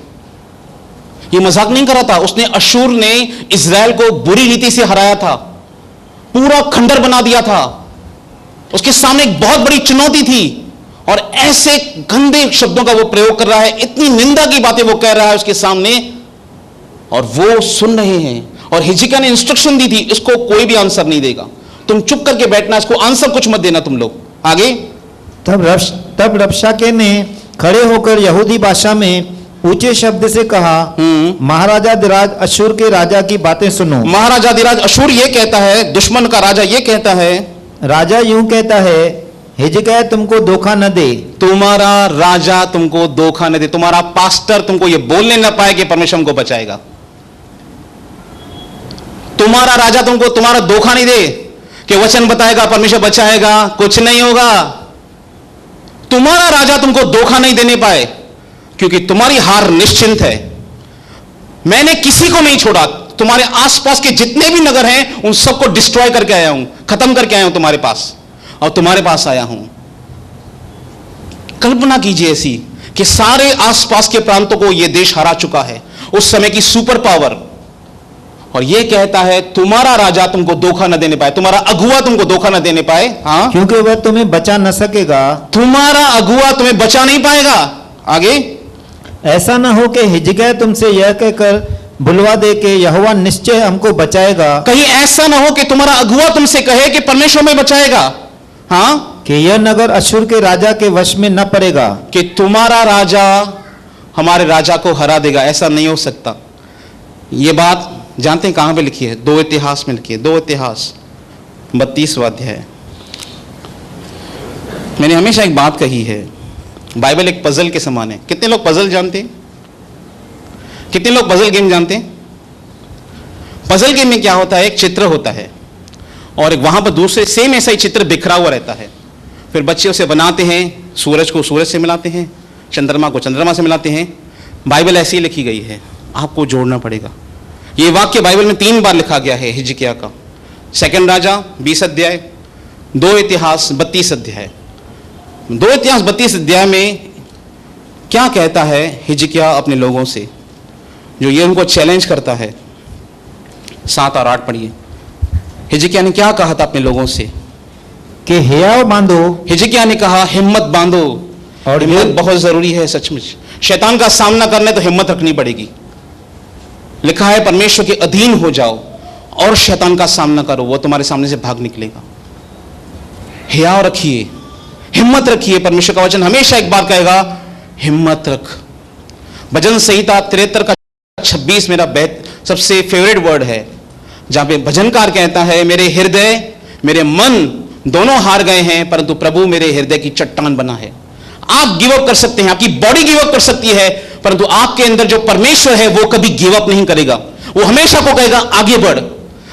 ये मजाक नहीं करा था। उसने अशूर ने इजराइल को बुरी रीति से हराया था, पूरा खंडर बना दिया था। उसके सामने एक बहुत बड़ी चुनौती थी और ऐसे गंदे शब्दों का वो प्रयोग कर रहा है, इतनी निंदा की बातें वो कह रहा है उसके सामने, और वो सुन रहे हैं। और हिजकिय्याह ने इंस्ट्रक्शन दी थी, इसको कोई भी आंसर नहीं देगा, तुम चुप करके बैठना, इसको आंसर कुछ मत देना तुम लोग। आगे, तब रबशाके ने खड़े होकर यहूदी भाषा में ऊंचे शब्द से कहा, महाराजा दिराज अशूर के राजा की बातें सुनो। महाराजा दिराज अशूर ये कहता है, दुश्मन का राजा ये कहता है, राजा यूं कहता है, हिजकिय्याह तुमको धोखा न दे, तुम्हारा राजा तुमको धोखा न दे, तुम्हारा पास्टर तुमको ये बोलने न पाए कि परमेश्वर हमको बचाएगा। तुम्हारा राजा तुमको तुम्हारा धोखा नहीं दे कि वचन बताएगा परमेश्वर बचाएगा, कुछ नहीं होगा। तुम्हारा राजा तुमको धोखा नहीं देने पाए, क्योंकि तुम्हारी हार निश्चिंत है। मैंने किसी को नहीं छोड़ा, तुम्हारे आसपास के जितने भी नगर हैं उन सबको डिस्ट्रॉय करके आया हूं, खत्म करके आया हूं तुम्हारे पास, और तुम्हारे पास आया हूं। कल्पना कीजिए ऐसी कि सारे आसपास के प्रांतों को यह देश हरा चुका है, उस समय की सुपर पावर, और यह कहता है तुम्हारा राजा तुमको धोखा न देने पाए, तुम्हारा अगुआ तुमको धोखा न देने पाए। हाँ, क्योंकि वह तुम्हें बचा न सकेगा। तुम्हारा अगुआ तुम्हें बचा नहीं पाएगा। आगे, ऐसा न हो कि हिजकिय्याह तुमसे यह कहकर बुलवा दे कि यहोवा निश्चय हमको बचाएगा, कहीं ऐसा ना हो कि तुम्हारा अगुआ तुमसे कहे कि परमेश्वर में बचाएगा। हाँ, कि यह नगर अश्शूर के राजा के वश में न पड़ेगा, कि तुम्हारा राजा हमारे राजा को हरा देगा। ऐसा नहीं हो सकता। यह बात जानते हैं कहां पे लिखी है? 2 इतिहास में लिखी है। 2 इतिहास 32वां अध्याय। मैंने हमेशा एक बात कही है, बाइबल एक पजल के समान है। कितने लोग पजल जानते हैं? कितने लोग पजल गेम जानते हैं? पजल गेम में क्या होता है, एक चित्र होता है और एक वहां पर दूसरे सेम ऐसा ही चित्र बिखरा हुआ रहता है। फिर बच्चे उसे बनाते हैं, सूरज को सूरज से मिलाते हैं, चंद्रमा को चंद्रमा से मिलाते हैं। बाइबल ऐसी ही लिखी गई है, आपको जोड़ना पड़ेगा। ये वाक्य बाइबल में 3 बार लिखा गया है हिजकिय्याह का। 2 राजा 20 अध्याय, 2 इतिहास 32 अध्याय। 2 इतिहास 32 अध्याय में क्या कहता है हिजकिय्याह अपने लोगों से, जो ये उनको चैलेंज करता है? 7 और 8 पढ़िए। हिजकिय्याह ने क्या कहा था अपने लोगों से? कि हियाव बांधो। हिजकिय्याह ने कहा हिम्मत बांधो, और हिम्मत बहुत जरूरी है। सचमुच शैतान का सामना करना तो हिम्मत रखनी पड़ेगी। लिखा है परमेश्वर के अधीन हो जाओ और शैतान का सामना करो, वो तुम्हारे सामने से भाग निकलेगा। हियाव रखिए, हिम्मत रखिए। परमेश्वर का वचन हमेशा एक बार कहेगा, हिम्मत रख। भजन संहिता 73 का 26 मेरा सबसे फेवरेट वर्ड है, जहां पे भजनकार कहता है, मेरे हृदय मेरे मन दोनों हार गए हैं, परंतु प्रभु मेरे हृदय की चट्टान बना है। आप गिव अप कर सकते हैं, आपकी बॉडी गिव अप कर सकती है, परंतु आपके अंदर जो परमेश्वर है वो कभी गिव अप नहीं करेगा। वो हमेशा को कहेगा आगे बढ़।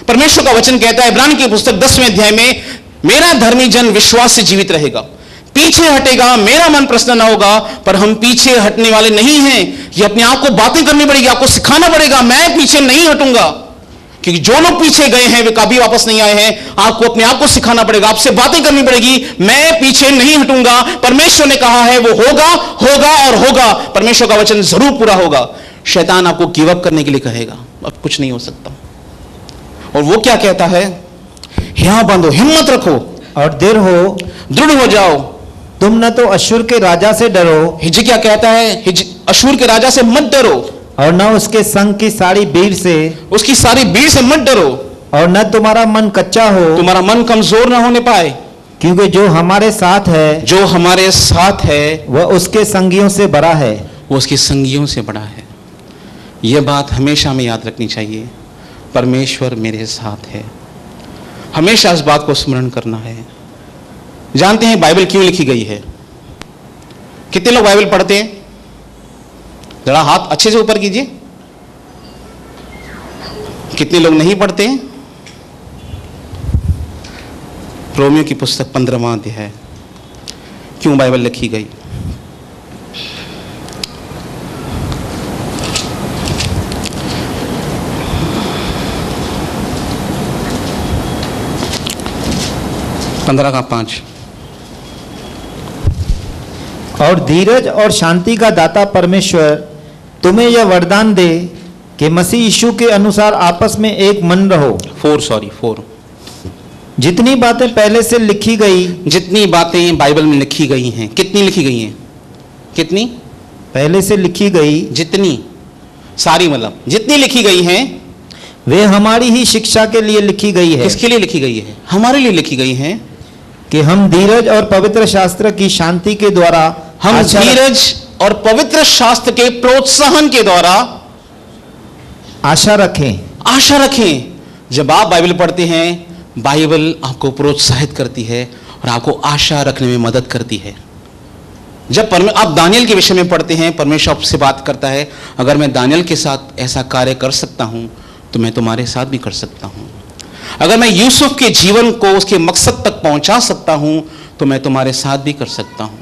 परमेश्वर का वचन कहता है इब्रानी की पुस्तक 10वें अध्याय में, मेरा धर्मी जन विश्वास से जीवित रहेगा। पीछे हटेगा, मेरा मन प्रसन्न ना होगा। पर हम पीछे हटने वाले नहीं हैं। ये अपने आप को बातें करनी पड़ेगी, आपको सिखाना पड़ेगा, मैं पीछे नहीं हटूंगा। क्योंकि जो लोग पीछे गए हैं वे कभी वापस नहीं आए हैं। आपको अपने आप को सिखाना पड़ेगा, आपसे बातें करनी पड़ेगी, मैं पीछे नहीं हटूंगा। परमेश्वर ने कहा है वो होगा, होगा और होगा। परमेश्वर का वचन जरूर पूरा होगा। शैतान आपको गिव अप करने के लिए कहेगा, अब कुछ नहीं हो सकता। और वो क्या कहता है? यहां बांधो, हिम्मत रखो और दृढ़ हो जाओ। तुम न तो अश्शूर के राजा से डरो। हिजकिय्याह कहता है अश्शूर के राजा से मत डरो, और न उसके संग की सारी भीड़ से, उसकी सारी भीड़ से मत डरो। और न तुम्हारा मन कच्चा हो, तुम्हारा मन कमजोर ना होने पाए, क्योंकि जो हमारे साथ है, जो हमारे साथ है वह उसके संगियों से बड़ा है। वो उसके संगियों से बड़ा है। यह बात हमेशा में याद रखनी चाहिए, परमेश्वर मेरे साथ है। हमेशा इस बात को स्मरण करना है। जानते हैं बाइबल क्यों लिखी गई है? कितने लोग बाइबल पढ़ते हैं? जरा हाथ अच्छे से ऊपर कीजिए। कितने लोग नहीं पढ़ते हैं? रोमियो की पुस्तक 15वां अध्याय, क्यों बाइबल लिखी गई? पंद्रह का 5। और धीरज और शांति का दाता परमेश्वर तुम्हें यह वरदान दे कि मसीह यीशु के अनुसार आपस में एक मन रहो। 4 जितनी बातें पहले से लिखी गई, जितनी बातें बाइबल में लिखी गई हैं, कितनी लिखी गई हैं? कितनी? पहले से लिखी गई, जितनी, सारी मतलब जितनी लिखी गई हैं, वे हमारी ही शिक्षा के लिए लिखी गई है। किसके लिए लिखी गई है? हमारे लिए लिखी गई हैं, कि हम धीरज और पवित्र शास्त्र की शांति के द्वारा, हम धीरज और पवित्र शास्त्र के प्रोत्साहन के द्वारा आशा रखें। आशा रखें। जब आप बाइबल पढ़ते हैं, बाइबल आपको प्रोत्साहित करती है और आपको आशा रखने में मदद करती है। जब आप दानियल के विषय में पढ़ते हैं, परमेश्वर आपसे बात करता है, अगर मैं दानियल के साथ ऐसा कार्य कर सकता हूं तो मैं तुम्हारे साथ भी कर सकता हूं। अगर मैं यूसुफ के जीवन को उसके मकसद तक पहुंचा सकता हूं तो मैं तुम्हारे साथ भी कर सकता हूं।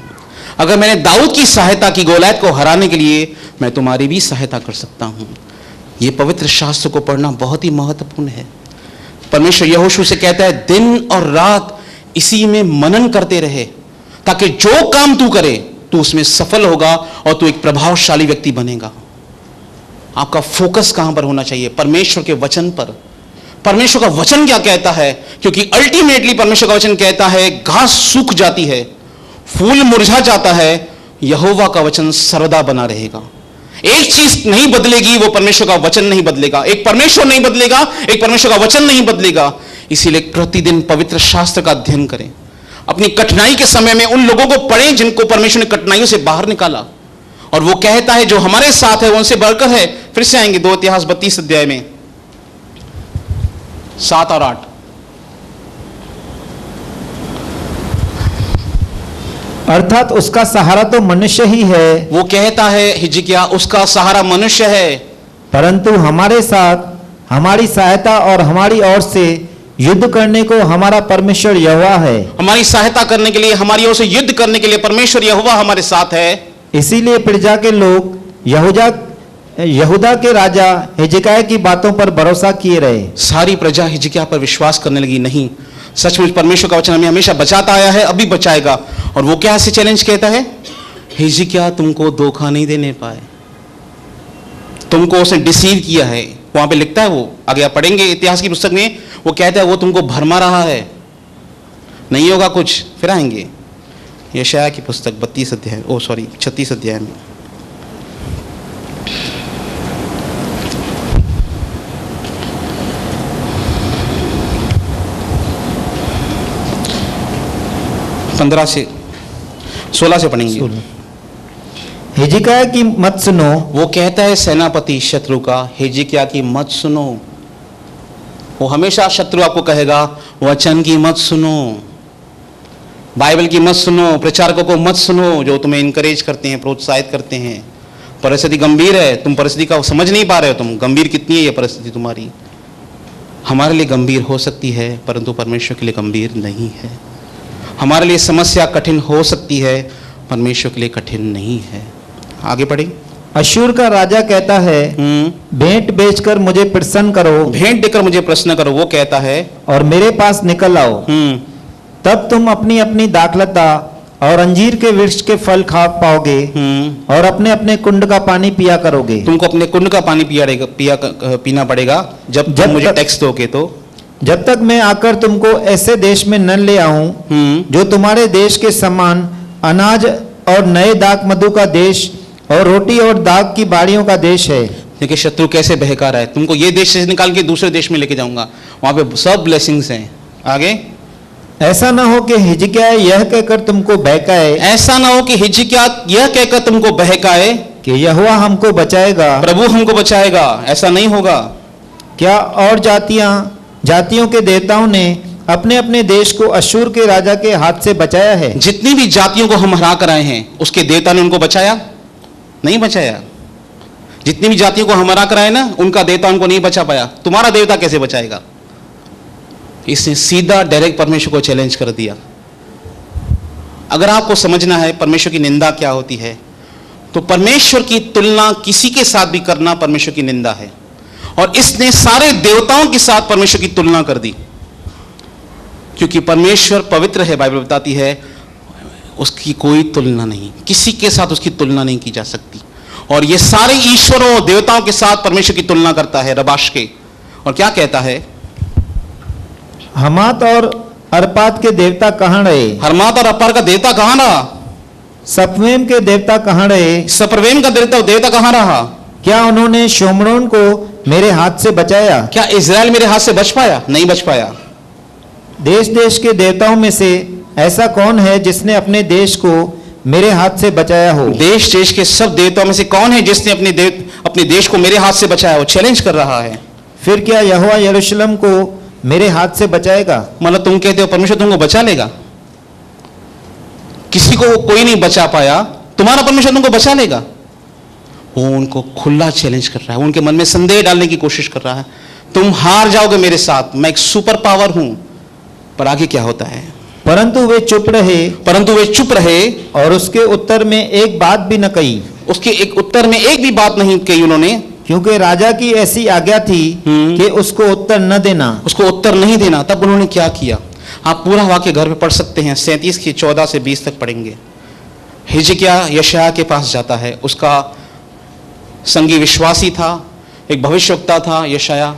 अगर मैंने दाऊद की सहायता की गोलियत को हराने के लिए, मैं तुम्हारी भी सहायता कर सकता हूं। यह पवित्र शास्त्र को पढ़ना बहुत ही महत्वपूर्ण है। परमेश्वर यहोशू से कहता है, दिन और रात इसी में मनन करते रहे, ताकि जो काम तू करे तू उसमें सफल होगा और तू एक प्रभावशाली व्यक्ति बनेगा। आपका फोकस कहां पर होना चाहिए? परमेश्वर के वचन पर। परमेश्वर का वचन क्या कहता है? क्योंकि अल्टीमेटली परमेश्वर का वचन कहता है, घास सूख जाती है, फूल मुरझा जाता है, यहोवा का वचन सर्वदा बना रहेगा। एक चीज नहीं बदलेगी, वो परमेश्वर का वचन नहीं बदलेगा। एक परमेश्वर नहीं बदलेगा, एक परमेश्वर का वचन नहीं बदलेगा। इसीलिए प्रतिदिन पवित्र शास्त्र का अध्ययन करें। अपनी कठिनाई के समय में उन लोगों को पढ़ें जिनको परमेश्वर ने कठिनाइयों से बाहर निकाला, और वो कहता है जो हमारे साथ है वो उनसे बढ़कर है। फिर से आएंगे 2 इतिहास 32 अध्याय में 7 और 8। अर्थात उसका सहारा तो मनुष्य ही है, वो कहता है हिजकिय्याह, उसका सहारा मनुष्य है, परंतु हमारे साथ हमारी सहायता और हमारी ओर से युद्ध करने को हमारा परमेश्वर यहोवा है। हमारी सहायता करने के लिए, हमारी ओर से युद्ध करने के लिए परमेश्वर यहोवा हमारे साथ है। इसीलिए प्रजा के लोग यहूदा के राजा हिजकिय्याह की बातों पर भरोसा किए रहे। सारी प्रजा हिजकिय्याह पर विश्वास करने लगी। नहीं, सचमुच परमेश्वर का वचन हमें हमेशा बचाता आया है, अभी बचाएगा। और वो क्या से चैलेंज कहता है? हिजकिय्याह तुमको धोखा नहीं देने पाए, तुमको उसने डिसीव किया है। वहां पे लिखता है, वो आगे आप पढ़ेंगे इतिहास की पुस्तक में, वो कहता है वो तुमको भरमा रहा है, नहीं होगा कुछ। फिर आएंगे यशायाह की पुस्तक 36 अध्याय में। पंद्रह से 16 से पढ़ेंगे। हिजकिय्याह की मत सुनो, वो कहता है सेनापति शत्रु का, हिजकिय्याह की मत सुनो। वो हमेशा शत्रु आपको कहेगा वचन की मत सुनो, बाइबल की मत सुनो, प्रचारकों को मत सुनो जो तुम्हें इनकरेज करते हैं, प्रोत्साहित करते हैं। परिस्थिति गंभीर है, तुम परिस्थिति का समझ नहीं पा रहे हो, तुम गंभीर कितनी है ये परिस्थिति तुम्हारी। हमारे लिए गंभीर हो सकती है, परंतु परमेश्वर के लिए गंभीर नहीं है। हमारे लिए समस्या कठिन हो सकती है, परमेश्वर के लिए कठिन नहीं है। आगे पढ़ें। अश्शूर का राजा कहता है, भेंट बेचकर मुझे प्रसन्न करो, भेंट देकर मुझे प्रसन्न करो। वो कहता है और मेरे पास निकल आओ, तब तुम अपनी अपनी दाखलता और अंजीर के वृक्ष के फल खा पाओगे और अपने अपने कुंड का पानी पिया करोगे। तुमको अपने कुंड का पानी पीना पड़ेगा जब मुझे टैक्स दोगे। तो जब तक मैं आकर तुमको ऐसे देश में न ले आऊं जो तुम्हारे देश के समान अनाज और नए दाख मधु का देश और रोटी और दाग की बाड़ियों का देश है। देखिए शत्रु कैसे बहका रहा है, तुमको ये देश से निकाल के दूसरे देश में लेके जाऊंगा, वहां पे सब ब्लेसिंग्स हैं। आगे, ऐसा ना हो कि हिजकिय्याह यह कहकर तुमको बहकाए, ऐसा ना हो कि हिजकिय्याह यह कहकर तुमको बहकाए कि यहोवा हमको बचाएगा, प्रभु हमको बचाएगा। ऐसा नहीं होगा। क्या और जातियों के देवताओं ने अपने अपने देश को अश्शूर के राजा के हाथ से बचाया है? जितनी भी जातियों को हम हरा कर आए हैं, उसके देवता ने उनको बचाया? नहीं बचाया। जितनी भी जातियों को हम हरा कर आए ना, उनका देवता उनको नहीं बचा पाया। तुम्हारा देवता कैसे बचाएगा? इसने सीधा डायरेक्ट परमेश्वर को चैलेंज कर दिया। अगर आपको समझना है परमेश्वर की निंदा क्या होती है, तो परमेश्वर की तुलना किसी के साथ भी करना परमेश्वर की निंदा है। और इसने सारे देवताओं के साथ परमेश्वर की तुलना कर दी, क्योंकि परमेश्वर पवित्र है। बाइबल बताती है उसकी कोई तुलना नहीं, किसी के साथ उसकी तुलना नहीं की जा सकती। और ये सारे ईश्वरों देवताओं के साथ परमेश्वर की तुलना करता है रबाश के। और क्या कहता है? हमात और अर्पाद के देवता कहाँ रहे? हरमात और अपार का देवता कहाँ रहा? सपवेम के देवता कहाँ रहे? सपरवेम का देवता कहाँ रहा? क्या उन्होंने शोमरोन को मेरे हाथ से बचाया? क्या इजराइल मेरे हाथ से बच पाया? नहीं बच पाया। देश देश के देवताओं में से ऐसा कौन है जिसने अपने देश को मेरे हाथ से बचाया हो? देश देश के सब देवताओं में से कौन है जिसने अपने देश को मेरे हाथ से बचाया हो? चैलेंज कर रहा है। फिर क्या यहोवा यरूशलेम को मेरे हाथ से बचाएगा? मतलब तुम कहते हो परमेश्वर तुमको बचा लेगा? किसी को कोई नहीं बचा पाया, तुम्हारा परमेश्वर तुमको बचा लेगा। वो उनको खुला चैलेंज कर रहा है, उनके मन में संदेह डालने की कोशिश कर रहा है, तुम हार जाओगे मेरे साथ, मैं एक सुपर पावर हूं। पर आगे क्या होता है? परंतु वे चुप रहे और उसके उत्तर में एक बात भी न कही। उसके एक उत्तर में एक भी बात नहीं कही उन्होंने, क्योंकि राजा की ऐसी आज्ञा थी कि उसको उत्तर न देना। उसको उत्तर नहीं देना। तब उन्होंने क्या किया? आप पूरा वाक्य घर पे पढ़ सकते हैं, 37 की 14 से 20 तक पढ़ेंगे। हिजकिय्याह यशायाह के पास जाता है, उसका संगी विश्वासी था, एक भविष्यवक्ता था यशायाह,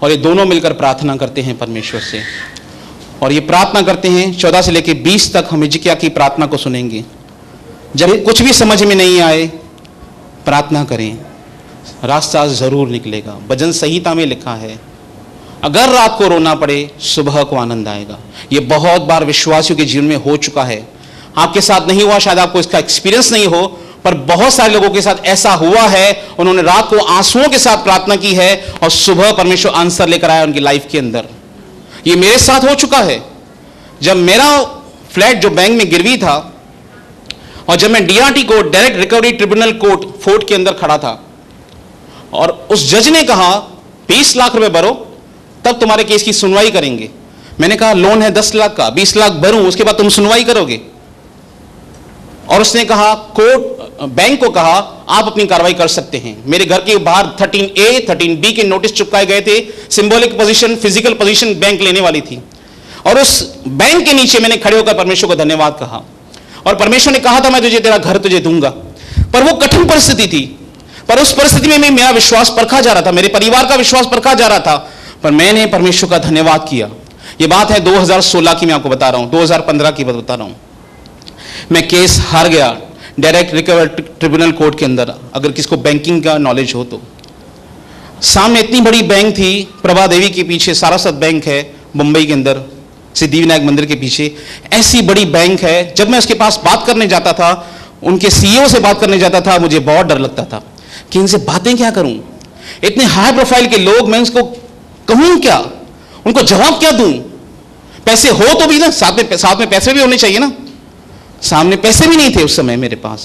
और ये दोनों मिलकर प्रार्थना करते हैं परमेश्वर से। और ये प्रार्थना करते हैं 14 से लेकर 20 तक। हम हिजकिय्याह की प्रार्थना को सुनेंगे। जब कुछ भी समझ में नहीं आए, प्रार्थना करें, रास्ता जरूर निकलेगा। भजन संहिता में लिखा है, अगर रात को रोना पड़े सुबह को आनंद आएगा। ये बहुत बार विश्वासियों के जीवन में हो चुका है। आपके साथ नहीं हुआ, शायद आपको इसका एक्सपीरियंस नहीं हो, पर बहुत सारे लोगों के साथ ऐसा हुआ है। उन्होंने रात को आंसुओं के साथ प्रार्थना की है और सुबह परमेश्वर आंसर लेकर आया उनकी लाइफ के अंदर। ये मेरे साथ हो चुका है। जब मेरा फ्लैट जो बैंक में गिरवी था, और जब मैं DRT court, direct recovery tribunal court fort के अंदर खड़ा था, और उस जज ने कहा 20 लाख रुपए भरो तब तुम्हारे केस की सुनवाई करेंगे। मैंने कहा लोन है 10 लाख का, 20 लाख भरूं उसके बाद तुम सुनवाई करोगे। और उसने कहा, कोर्ट बैंक को कहा आप अपनी कार्रवाई कर सकते हैं। मेरे घर के बाहर 13A 13B के नोटिस चिपकाए गए थे। Symbolic position, physical position bank लेने वाली थी। और उस बैंक के नीचे मैंने खड़े होकर परमेश्वर को धन्यवाद कहा, और परमेश्वर ने कहा था मैं तुझे तेरा घर तुझे दूंगा। पर वो कठिन परिस्थिति थी, पर उस परिस्थिति में मेरा विश्वास परखा जा रहा था, मेरे परिवार का विश्वास परखा जा रहा था, पर मैंने परमेश्वर का धन्यवाद किया। ये बात है 2016 की, मैं आपको बता रहा हूं, 2015 की बात बता रहा हूं। मैं केस हार गया डायरेक्ट रिकवरी ट्रिब्यूनल कोर्ट के अंदर। अगर किसको बैंकिंग का नॉलेज हो तो, सामने इतनी बड़ी बैंक थी, प्रभा देवी के पीछे सारस्वत बैंक है मुंबई के अंदर, सिद्धिविनायक मंदिर के पीछे ऐसी बड़ी बैंक है। जब मैं उसके पास बात करने जाता था, उनके सीईओ से बात करने जाता था, मुझे बहुत डर लगता था कि इनसे बातें क्या करूं। इतने हाई प्रोफाइल के लोग, मैं उसको कहूं क्या, उनको जवाब क्या दूं। पैसे हो तो भी ना, साथ में पैसे भी होने चाहिए ना। सामने पैसे भी नहीं थे उस समय मेरे पास,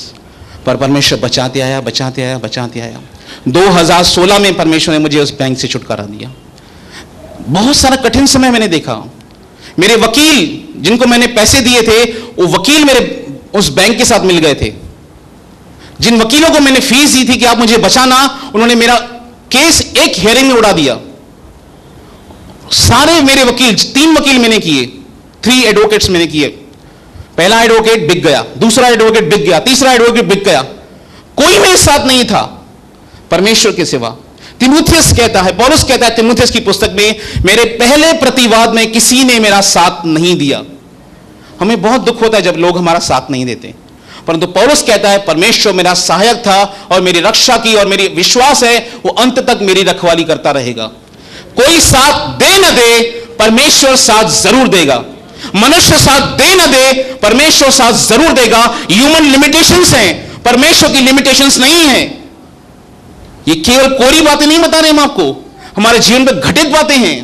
पर परमेश्वर बचाते आया, बचाते आया, बचाते आया। 2016 में परमेश्वर ने मुझे उस बैंक से छुटकारा दिया। बहुत सारा कठिन समय मैंने देखा। मेरे वकील जिनको मैंने पैसे दिए थे, वो वकील मेरे उस बैंक के साथ मिल गए थे। जिन वकीलों को मैंने फीस दी थी कि आप मुझे बचाना, उन्होंने मेरा केस एक हियरिंग में उड़ा दिया। सारे मेरे वकील, 3 वकील मैंने किए, 3 एडवोकेट्स मैंने किए। पहला एडवोकेट बिक गया, दूसरा एडवोकेट बिक गया, तीसरा एडवोकेट बिक गया। कोई मेरे साथ नहीं था परमेश्वर के सिवा। तिमुथियस कहता है, पौलुस कहता है तिमुथियस की पुस्तक में, मेरे पहले प्रतिवाद में किसी ने मेरा साथ नहीं दिया। हमें बहुत दुख होता है जब लोग हमारा साथ नहीं देते, परंतु पौलुस कहता है परमेश्वर मेरा सहायक था और मेरी रक्षा की, और मेरी विश्वास है वो अंत तक मेरी रखवाली करता रहेगा। कोई साथ दे न दे, परमेश्वर साथ जरूर देगा। मनुष्य साथ दे न दे, परमेश्वर साथ जरूर देगा। ह्यूमन लिमिटेशंस हैं, परमेश्वर की लिमिटेशंस नहीं है। ये केवल कोरी बातें नहीं बता रहे हम आपको, हमारे जीवन में घटित बातें हैं।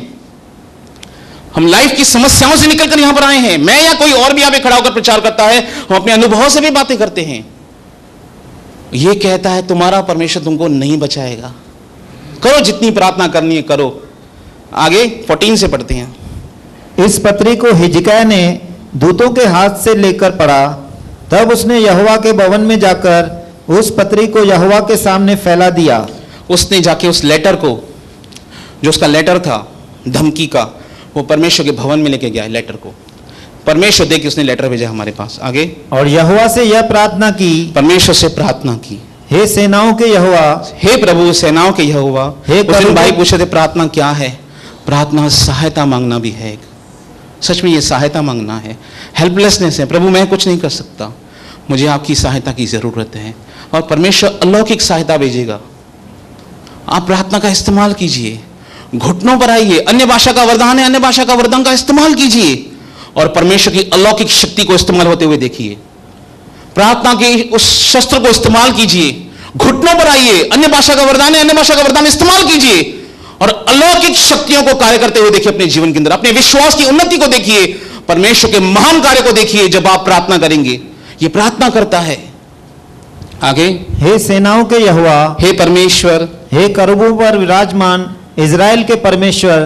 हम लाइफ की समस्याओं से निकलकर यहां पर आए हैं। मैं या कोई और भी यहां पे खड़ा होकर प्रचार करता है, हम अपने अनुभव से भी बातें करते हैं। ये कहता है तुम्हारा परमेश्वर तुमको नहीं बचाएगा। करो जितनी प्रार्थना करनी है करो। आगे 14 से पढ़ते हैं। इस पत्री को हिजकिय्याह ने दूतों के हाथ से लेकर पढ़ा। तब उसने यहोवा के भवन में जाकर उस पत्री को यहोवा के सामने फैला दिया। उसने जाके उस लेटर को, जो उसका लेटर था धमकी का, वो परमेश्वर के भवन में लेके गया। लेटर को परमेश्वर दे के उसने लेटर भेजा हमारे पास। आगे, और यहोवा से यह प्रार्थना की, परमेश्वर से प्रार्थना की, हे सेनाओं के यहोवा, हे प्रभु सेनाओं के यहोवा। हे उस दिन भाई पूछे थे प्रार्थना क्या है। प्रार्थना सहायता मांगना भी है। सच में ये सहायता मांगना है, हेल्पलेसनेस है। प्रभु मैं कुछ नहीं कर सकता, मुझे आपकी सहायता की जरूरत है, और परमेश्वर अलौकिक सहायता भेजेगा। आप प्रार्थना का इस्तेमाल कीजिए, घुटनों पर आइए। अन्य भाषा का वरदान है, अन्य भाषा का वरदान का इस्तेमाल कीजिए और परमेश्वर की अलौकिक शक्ति को इस्तेमाल होते हुए देखिए। प्रार्थना के उस शस्त्र को इस्तेमाल कीजिए, घुटनों पर आइए। अन्य भाषा का वरदान है, अन्य भाषा का वरदान इस्तेमाल कीजिए और अलौकिक शक्तियों को कार्य करते हुए देखिए अपने जीवन के अंदर। अपने विश्वास की उन्नति को देखिए, परमेश्वर के महान कार्य को देखिए जब आप प्रार्थना करेंगे। ये प्रार्थना करता है। आगे, हे सेनाओं के यहोवा, हे परमेश्वर, हे करूबों पर विराजमान इज़राइल के परमेश्वर,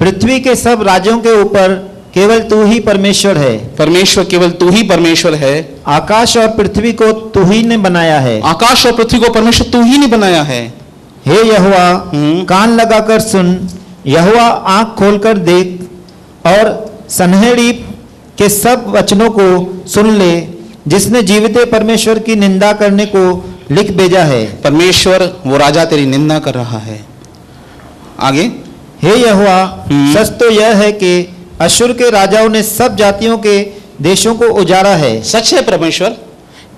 पृथ्वी के सब राज्यों के ऊपर केवल तू ही परमेश्वर है। परमेश्वर केवल तू ही परमेश्वर है। आकाश और पृथ्वी को तू ही ने बनाया है। आकाश और पृथ्वी को परमेश्वर तू ही ने बनाया है। हे यहोवा, कान लगाकर सुन, यहोवा आंख खोलकर देख और सन्हेरीब के सब वचनों को सुन ले, जिसने जीवित परमेश्वर की निंदा करने को लिख भेजा है। परमेश्वर वो राजा तेरी निंदा कर रहा है। आगे, हे यहोवा, सच तो यह है कि अश्शूर के राजाओं ने सब जातियों के देशों को उजाड़ा है। सच है परमेश्वर,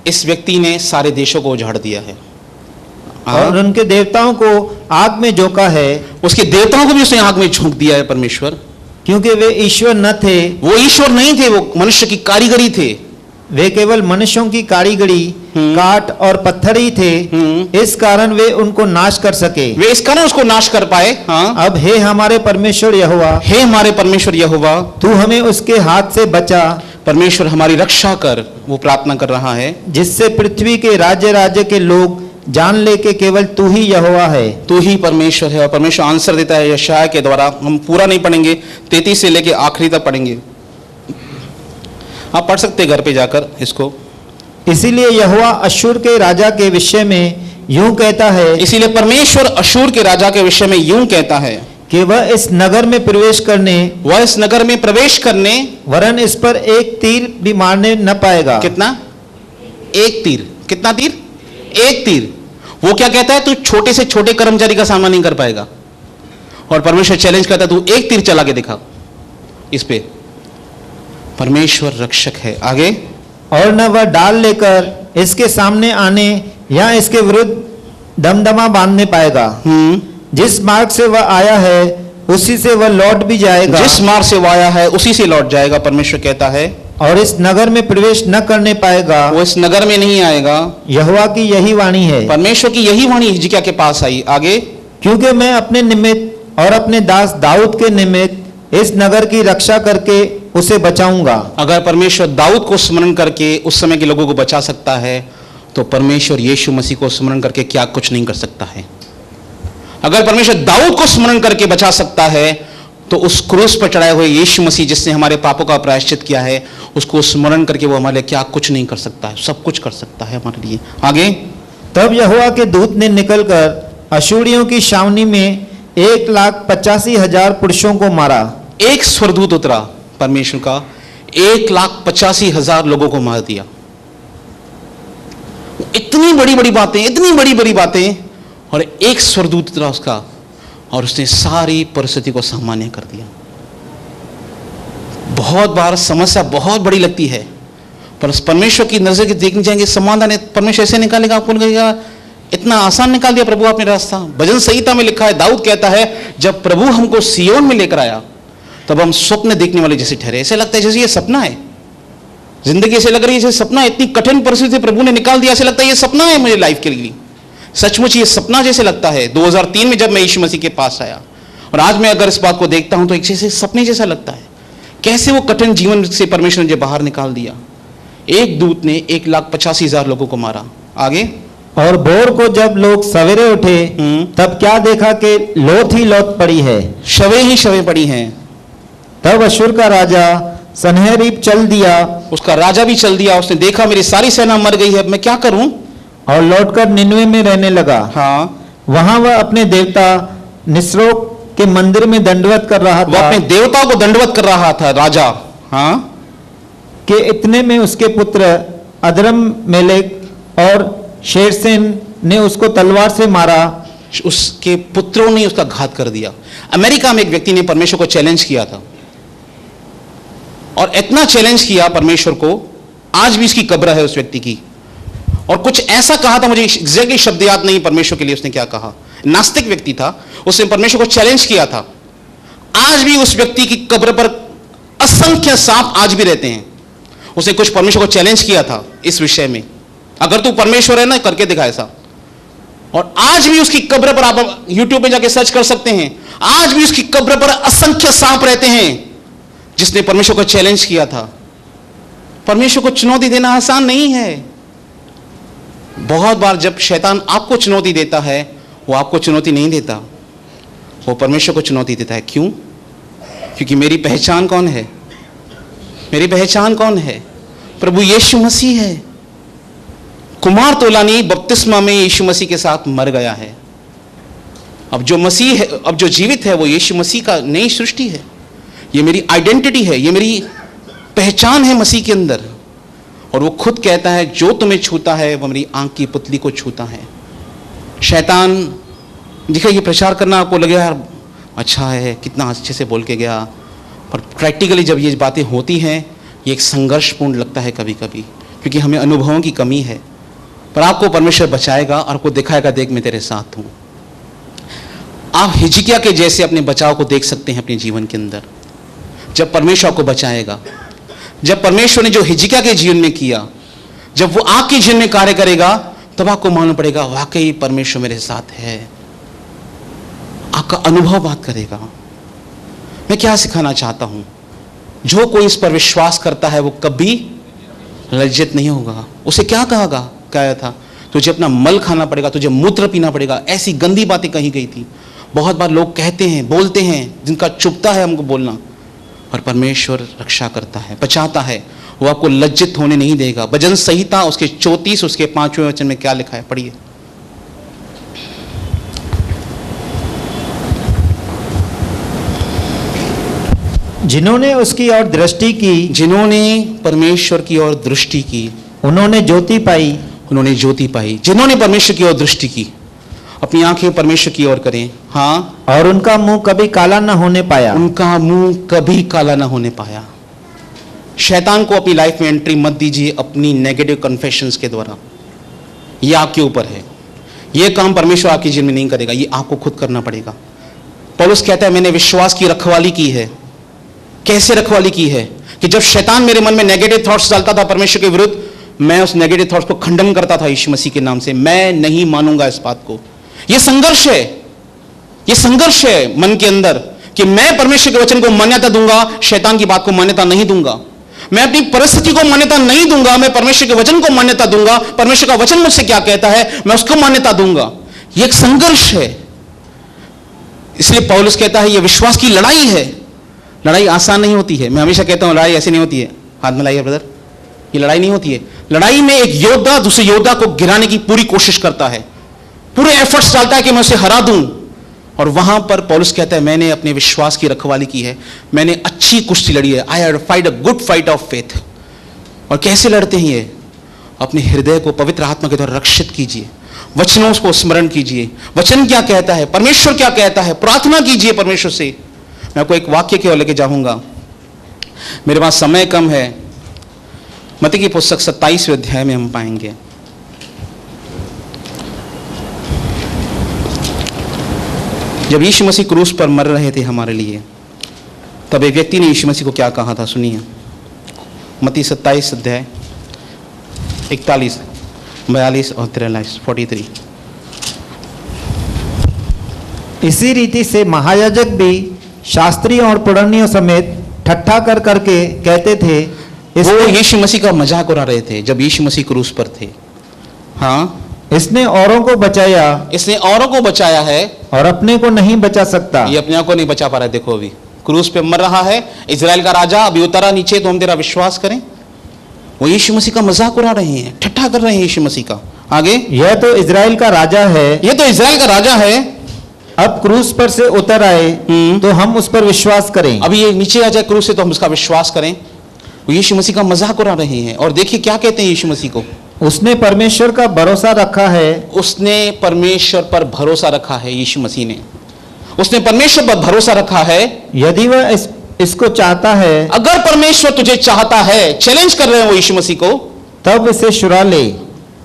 इस व्यक्ति ने सारे देशों को उजाड़ दिया है और उनके देवताओं को आग में झोंका है। उसके देवताओं को भी उसने आग में झोंक दिया है परमेश्वर, क्योंकि वे ईश्वर न थे। वो ईश्वर नहीं थे, वो मनुष्य की कारीगरी थे। वे केवल मनुष्यों की कारीगरी, काट और पत्थर ही थे, इस कारण वे उनको नाश कर सके। वे इस कारण उसको नाश कर पाए। हाँ, अब हे हमारे परमेश्वर यहोवा, हे हमारे परमेश्वर यहोवा, तू हमें उसके हाथ से बचा। परमेश्वर हमारी रक्षा कर, वो प्रार्थना कर रहा है, जिससे पृथ्वी के राज्य राज्य के लोग जान ले के केवल तू ही यहोवा है। तू ही परमेश्वर है। और परमेश्वर आंसर देता है यशायाह के द्वारा। हम पूरा नहीं पढ़ेंगे, 33 से लेके आखिरी तक पढ़ेंगे, आप पढ़ सकते घर पे जाकर इसको। इसीलिए यहोवा अश्शूर के राजा के विषय में यूं कहता है, इसीलिए परमेश्वर अश्शूर के राजा के विषय में यूं कहता है कि वह इस नगर में प्रवेश करने, वह इस नगर में प्रवेश करने, वरन इस पर एक तीर भी मारने न पाएगा। कितना? एक तीर। कितना तीर? एक तीर। वो क्या कहता है? तू छोटे से छोटे कर्मचारी का सामना नहीं कर पाएगा। और परमेश्वर चैलेंज करता है, तू एक तीर चला के दिखा इस पे। परमेश्वर रक्षक है। आगे, और न वह डाल लेकर इसके सामने आने या इसके विरुद्ध दमदमा बांधने पाएगा। जिस मार्ग से वह आया है उसी से वह लौट भी जाएगा। जिस मार्ग से वह आया है उसी से लौट जाएगा, परमेश्वर कहता है। और इस नगर में प्रवेश न करने पाएगा। वो इस नगर में नहीं आएगा। यहोवा की यही वाणी है। परमेश्वर की यही वाणी हिजकिय्याह के पास आई। आगे, क्योंकि मैं अपने निमित्त और अपने दास दाऊद के निमित्त इस नगर की रक्षा करके उसे बचाऊंगा। अगर परमेश्वर दाऊद को स्मरण करके उस समय के लोगों को बचा सकता है, तो परमेश्वर यीशु मसीह को स्मरण करके क्या कुछ नहीं कर सकता है। अगर परमेश्वर दाऊद को स्मरण करके बचा सकता है, तो उस क्रूस पर चढ़ाए हुए यीशु मसीह जिसने हमारे पापों का प्रायश्चित किया है, उसको स्मरण करके वो हमारे लिए क्या कुछ नहीं कर सकता है, सब कुछ कर सकता है हमारे लिए। आगे, तब यहोवा के दूत ने निकलकर अश्शूरियों की छावनी में 1,85,000 पुरुषों को मारा। एक स्वर्गदूत उतरा परमेश्वर का, 1,85,000 लोगों को मार दिया। इतनी बड़ी बड़ी बातें, इतनी बड़ी बड़ी बातें, और एक स्वर्गदूत उतरा उसका, और उसने सारी परिस्थिति को सामान्य कर दिया। बहुत बार समस्या बहुत बड़ी लगती है, पर परमेश्वर की नजर की देखनी चाहिए समाधान है। परमेश्वर ऐसे निकालेगा, आपको लगेगा इतना आसान निकाल दिया प्रभु आपने रास्ता। भजन संहिता में लिखा है, दाऊद कहता है, जब प्रभु हमको सियोन में लेकर आया तब हम स्वप्न देखने वाले जैसे ठहरे। ऐसे लगता है जैसे ये सपना है, जिंदगी ऐसे लग रही है जैसे सपना। इतनी कठिन परिस्थिति प्रभु ने निकाल दिया, ऐसे लगता है ये सपना है मेरे लाइफ के लिए। सचमुच ये सपना जैसे लगता है। 2003 में जब मैं यीशु मसीह के पास आया, और आज मैं अगर इस बात को देखता हूं तो एक जैसे सपने जैसा लगता है। कैसे वो कठिन जीवन से परमेश्वर ने मुझे बाहर निकाल दिया। एक दूत ने 1,85,000 लोगों को मारा। आगे, और भोर को जब लोग सवेरे उठे तब क्या देखा कि लोथ ही लोथ पड़ी है, शवें ही शवें पड़ी हैं। तब अश्शूर का राजा सन्हेरीब चल दिया, उसका राजा भी चल दिया। उसने देखा मेरी सारी सेना मर गई है, अब मैं क्या करूं। और लौटकर निनवे में रहने लगा। हाँ, वहां वह अपने देवता निस्रोक के मंदिर में दंडवत कर रहा वो था अपने देवताओं को दंडवत कर रहा था राजा। हाँ, कि इतने में उसके पुत्र अदरम्मेलेक और शेरसेन ने उसको तलवार से मारा। उसके पुत्रों ने उसका घात कर दिया। अमेरिका में एक व्यक्ति ने परमेश्वर को चैलेंज किया था, और इतना चैलेंज किया परमेश्वर को, आज भी उसकी कब्र है उस व्यक्ति की। और कुछ ऐसा कहा था, मुझे एग्जैक्टली शब्द याद नहीं परमेश्वर के लिए उसने क्या कहा। नास्तिक व्यक्ति था, उसने परमेश्वर को चैलेंज किया था। आज भी उस व्यक्ति की कब्र पर असंख्य सांप आज भी रहते हैं। उसने कुछ परमेश्वर को चैलेंज किया था इस विषय में, अगर तू परमेश्वर है ना, करके दिखा ऐसा। और आज भी उसकी कब्र पर, आप यूट्यूब में जाके सर्च कर सकते हैं, आज भी उसकी कब्र पर असंख्य सांप रहते हैं, जिसने परमेश्वर को चैलेंज किया था। परमेश्वर को चुनौती देना आसान नहीं है। बहुत बार जब शैतान आपको चुनौती देता है, वो आपको चुनौती नहीं देता, वो परमेश्वर को चुनौती देता है। क्यों? क्योंकि मेरी पहचान कौन है? मेरी पहचान कौन है? प्रभु यीशु मसीह है। कुमार तोलानी बपतिस्मा में यीशु मसीह के साथ मर गया है। अब जो मसीह है, अब जो जीवित है, वो यीशु मसीह का नई सृष्टि है। ये मेरी आइडेंटिटी है, ये मेरी पहचान है मसीह के अंदर। और वो खुद कहता है, जो तुम्हें छूता है वो मेरी आंख की पुतली को छूता है। शैतान देखिए, ये प्रचार करना आपको लगे यार अच्छा है, कितना अच्छे से बोल के गया, पर प्रैक्टिकली जब ये बातें होती हैं, ये एक संघर्षपूर्ण लगता है कभी कभी, क्योंकि हमें अनुभवों की कमी है। पर आपको परमेश्वर बचाएगा और आपको दिखाएगा, देख मैं तेरे साथ हूँ। आप हिजकिय्याह के जैसे अपने बचाव को देख सकते हैं अपने जीवन के अंदर। जब परमेश्वर आपको बचाएगा, जब परमेश्वर ने जो हिजकिय्याह के जीवन में किया, जब वो आपके जीवन में कार्य करेगा, तब आपको मालूम पड़ेगा वाकई परमेश्वर मेरे साथ है। आपका अनुभव बात करेगा। मैं क्या सिखाना चाहता हूं, जो कोई इस पर विश्वास करता है वो कभी लज्जित नहीं होगा। उसे क्या कहा था, तुझे अपना मल खाना पड़ेगा, तुझे मूत्र पीना पड़ेगा। ऐसी गंदी बातें कही गई थी। बहुत बार लोग कहते हैं, बोलते हैं, जिनका चुभता है हमको बोलना, पर परमेश्वर रक्षा करता है, बचाता है। वो आपको लज्जित होने नहीं देगा। भजन संहिता उसके 34 उसके 5वें वचन में क्या लिखा है, पढ़िए। जिन्होंने उसकी ओर दृष्टि की, जिन्होंने परमेश्वर की ओर दृष्टि की, उन्होंने ज्योति पाई। उन्होंने ज्योति पाई। जिन्होंने परमेश्वर की ओर दृष्टि की, अपनी आंखें परमेश्वर की ओर करें। हाँ, और उनका मुंह कभी काला न होने पाया। उनका मुंह कभी काला ना होने पाया। शैतान को अपनी लाइफ में एंट्री मत दीजिए अपनी नेगेटिव कन्फेशंस के द्वारा। ये आपके ऊपर है। ये काम परमेश्वर आपके जीवन में नहीं करेगा, ये आपको खुद करना पड़ेगा। पौलुस कहता है, मैंने विश्वास की रखवाली की है। कैसे रखवाली की है? कि जब शैतान मेरे मन में नेगेटिव थॉट्स डालता था परमेश्वर के विरुद्ध, मैं उस नेगेटिव थॉट्स को खंडन करता था यीशु मसीह के नाम से। मैं नहीं मानूंगा इस बात को। यह संघर्ष है, यह संघर्ष है मन के अंदर कि मैं परमेश्वर के वचन को मान्यता दूंगा, शैतान की बात को मान्यता नहीं दूंगा। मैं अपनी परिस्थिति को मान्यता नहीं दूंगा, मैं परमेश्वर के वचन को मान्यता दूंगा। परमेश्वर का वचन मुझसे क्या कहता है, मैं उसको मान्यता दूंगा। यह एक संघर्ष है। इसलिए पौलुस कहता है, यह विश्वास की लड़ाई है। लड़ाई आसान नहीं होती है। मैं हमेशा कहता हूं, लड़ाई ऐसी नहीं होती है, हाथ मिलाइए ब्रदर, ये लड़ाई नहीं होती है। लड़ाई में एक योद्धा दूसरे योद्धा को गिराने की पूरी कोशिश करता है, पूरे एफर्ट्स डालता है कि मैं उसे हरा दूं। और वहां पर पौलुस कहता है, मैंने अपने विश्वास की रखवाली की है, मैंने अच्छी कुश्ती लड़ी है। I have fight a good fight of faith. और कैसे लड़ते हैं ये? अपने हृदय को पवित्र आत्मा के द्वारा रक्षित कीजिए, वचनों को स्मरण कीजिए। वचन क्या कहता है, परमेश्वर क्या कहता है, प्रार्थना कीजिए परमेश्वर से। मैं आपको एक वाक्य की ओर लेके जाऊंगा, मेरे पास समय कम है। मत्ती की पुस्तक 27वें अध्याय में हम पाएंगे, जब यीशु मसीह क्रूस पर मर रहे थे हमारे लिए, तब एक व्यक्ति ने यीशु मसीह को क्या कहा था, सुनिए। मत्ती 27 अध्याय 41, 42 और 43, 43। इसी रीति से महायाजक भी शास्त्रियों और पुरानियों समेत ठट्ठा कर करके कहते थे, वो यीशु मसीह का मजाक उड़ा रहे थे जब यीशु मसीह क्रूस पर थे। हाँ, इसने औरों को बचाया, इसने औरों को बचाया है और अपने को नहीं बचा सकता। ये अपने आप को नहीं बचा पा रहा है। देखो, अभी क्रूस पे मर रहा है, इजराइल का राजा अभी उतरा नीचे, तो हम तेरा विश्वास करें? वो यीशु मसीह का मजाक उड़ा रहे हैं, ठट्ठा कर रहे हैं यीशु मसीह का। आगे, यह तो इजराइल का राजा है, ये तो इजराइल का राजा है, अब क्रूस पर से उतर आए तो हम उस पर विश्वास करें। अभी ये नीचे आ जाए क्रूस से तो हम उसका विश्वास करें। वो यीशु मसीह का मजाक उड़ा रहे हैं। और देखिए क्या कहते हैं यीशु मसीह को, उसने परमेश्वर का भरोसा रखा है। उसने परमेश्वर पर भरोसा रखा है। यीशु मसीह ने, उसने परमेश्वर पर भरोसा रखा है। यदि वह इसको चाहता है, अगर परमेश्वर तुझे चाहता है, चैलेंज कर रहे हैं वो यीशु मसीह को, तब इसे छुड़ा ले।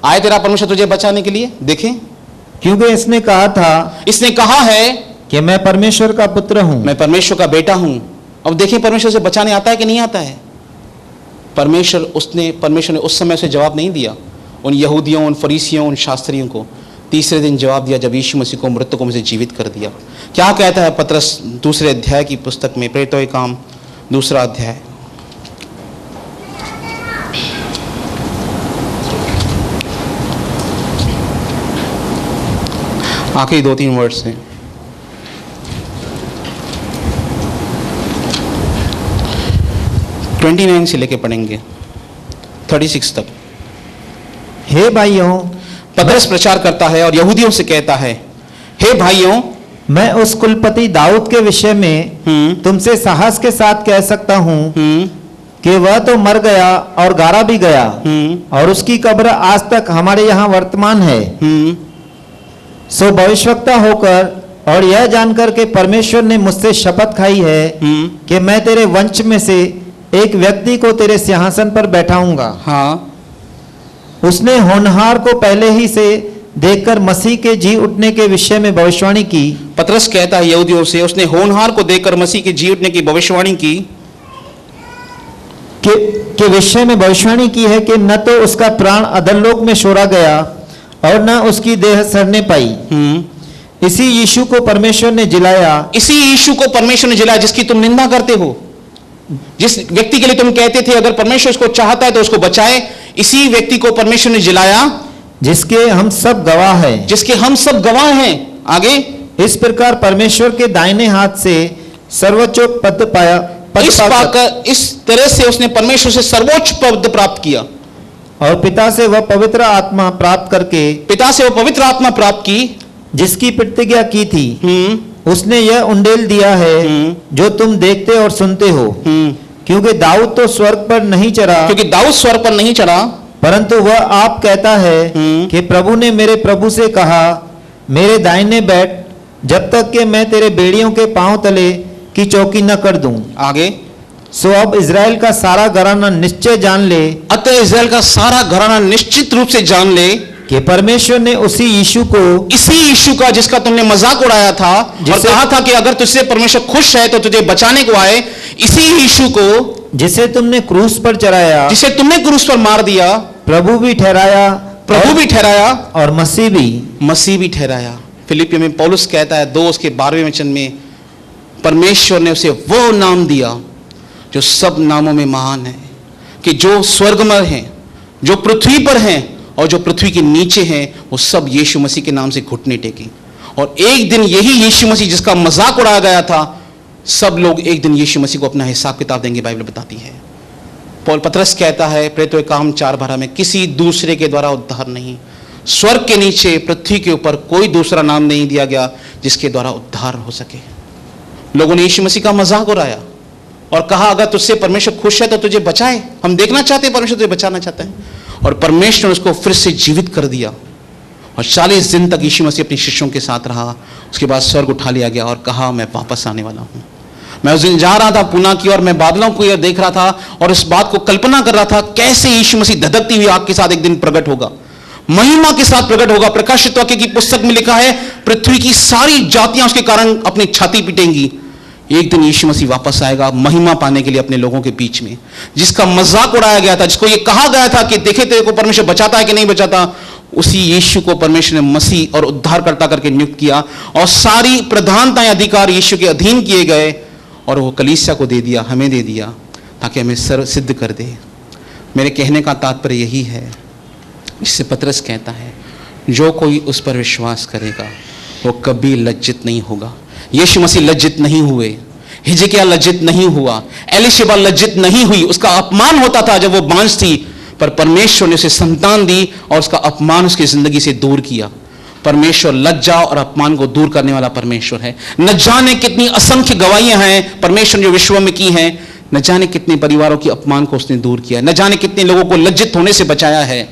आए तेरा परमेश्वर तुझे बचाने के लिए। देखें, क्योंकि इसने कहा था, इसने कहा है कि मैं परमेश्वर का पुत्र हूं, मैं परमेश्वर का बेटा हूं। अब देखिए परमेश्वर से बचाने आता है कि नहीं आता है। परमेश्वर ने उस समय उसे जवाब नहीं दिया, उन यहूदियों, उन फरीसियों, उन शास्त्रियों को। तीसरे दिन जवाब दिया जब यीशु मसीह को मृतकों में से जीवित कर दिया। क्या कहता है पतरस 2 अध्याय की पुस्तक में, प्रेरितों के काम 2 अध्याय आखिरी 2-3 वर्ड्स हैं। (29) से लेके पढ़ेंगे 36 तक। हे भाइयों, पतरस प्रचार करता है और यहूदियों से कहता है, हे भाइयों, मैं उस कुलपति दाऊद के विषय में तुमसे साहस के साथ कह सकता हूँ कि वह तो मर गया और गाड़ा भी गया और उसकी कब्र आज तक हमारे यहाँ वर्तमान है। सो भविष्यवक्ता होकर और यह जानकर के परमेश्वर ने मुझसे शपथ खाई है कि मैं तेरे वंश में से एक व्यक्ति को तेरे सिंहासन पर बैठाऊंगा। हाँ, उसने होनहार को पहले ही से देखकर मसीह के जी उठने के विषय में भविष्यवाणी की। पतरस कहता है यहूदियों से, उसने होनहार को देखकर मसीह के जी उठने की भविष्यवाणी की के विषय में भविष्यवाणी की है कि न तो उसका प्राण अधरलोक में छोड़ा गया और न उसकी देह सड़ने पाई। इसी यीशु को परमेश्वर ने जिलाया। इसी यीशु को परमेश्वर ने जिलाया जिसकी तुम निंदा करते हो। जिस व्यक्ति के लिए तुम कहते थे अगर परमेश्वर उसको चाहता है तो उसको बचाए, इसी व्यक्ति को परमेश्वर ने जिलाया जिसके हम सब गवाह हैं। जिसके हम सब गवाह हैं। आगे, इस प्रकार परमेश्वर के दाहिने हाथ से सर्वोच्च पद पाया। इस तरह से उसने परमेश्वर से सर्वोच्च पद प्राप्त किया और पिता से वह पवित्र आत्मा प्राप्त की जिसकी प्रतिज्ञा की थी उसने यह उंडेल दिया है जो तुम देखते और सुनते हो। क्योंकि दाऊद तो स्वर्ग पर नहीं चढ़ा, परंतु वह आप कहता है कि प्रभु ने मेरे प्रभु से कहा, मेरे दाहिने बैठ, जब तक कि मैं तेरे बेड़ियों के पांव तले की चौकी न कर दूं। आगे, सो अब इज़राइल का सारा घराना निश्चय जान ले, अतः इज़राइल का सारा घराना निश्चित रूप से जान ले कि परमेश्वर ने इसी यीशु का जिसका तुमने मजाक उड़ाया था और कहा था कि अगर तुझसे परमेश्वर खुश है तो तुझे बचाने को आए, इसी यीशु को जिसे तुमने क्रूस पर चढ़ाया, जिसे तुमने क्रूस पर मार दिया, प्रभु भी ठहराया और मसीह भी ठहराया। फिलिपियों में पौलुस कहता है 2 उसके 12वें वचन में, परमेश्वर ने उसे वो नाम दिया जो सब नामों में महान है, कि जो स्वर्ग में हैं, जो पृथ्वी पर हैं और जो पृथ्वी के नीचे हैं, वो सब यीशु मसीह के नाम से घुटने टेके। और एक दिन यही यीशु मसीह जिसका मजाक उड़ाया गया था, सब लोग एक दिन यीशु मसीह को अपना हिसाब किताब देंगे, बाइबल बताती है। पौल पतरस कहता है प्रेरितों के काम 4:12 में, किसी दूसरे के द्वारा उद्धार नहीं, स्वर्ग के नीचे पृथ्वी के ऊपर कोई दूसरा नाम नहीं दिया गया जिसके द्वारा उद्धार हो सके। लोगों ने यीशु मसीह का मजाक उड़ाया और कहा अगर तुझसे परमेश्वर खुश है तो तुझे बचाए, हम देखना चाहते हैं परमेश्वर तुझे बचाना चाहता है। और परमेश्वर ने उसको फिर से जीवित कर दिया और 40 दिन तक यीशु मसीह अपने शिष्यों के साथ रहा। उसके बाद स्वर्ग उठा लिया गया और कहा मैं वापस आने वाला हूं। मैं उस दिन जा रहा था पुणे की और मैं बादलों को यह देख रहा था और इस बात को कल्पना कर रहा था कैसे यीशु मसीह धधकती हुई आग के साथ एक दिन प्रकट होगा, महिमा के साथ प्रकट होगा। प्रकाशित वाक्य की पुस्तक में लिखा है पृथ्वी की सारी जातियां उसके कारण अपनी छाती पीटेंगी। एक दिन यीशु मसीह वापस आएगा महिमा पाने के लिए अपने लोगों के बीच में। जिसका मजाक उड़ाया गया था, जिसको ये कहा गया था कि देखे तेरे को परमेश्वर बचाता है कि नहीं बचाता, उसी यीशु को परमेश्वर ने मसीह और उद्धारकर्ता करके नियुक्त किया और सारी प्रधानताएं अधिकार यीशु के अधीन किए गए और वो कलीसिया को दे दिया, हमें दे दिया ताकि हमें सर सिद्ध कर दे। मेरे कहने का तात्पर्य यही है, जिससे पतरस कहता है जो कोई उस पर विश्वास करेगा वो कभी लज्जित नहीं होगा। यीशु मसीह लज्जित नहीं हुए, हिजकिय्याह लज्जित नहीं हुआ, एलीशिबा लज्जित नहीं हुई। उसका अपमान होता था जब वो बांझ थी, पर परमेश्वर ने उसे संतान दी और उसका अपमान उसकी जिंदगी से दूर किया। परमेश्वर लज्जा और अपमान को दूर करने वाला परमेश्वर है। न जाने कितनी असंख्य गवाहियां हैं परमेश्वर ने जो विश्व में की हैं, न जाने कितने परिवारों की अपमान को उसने दूर किया, न जाने कितने लोगों को लज्जित होने से बचाया है।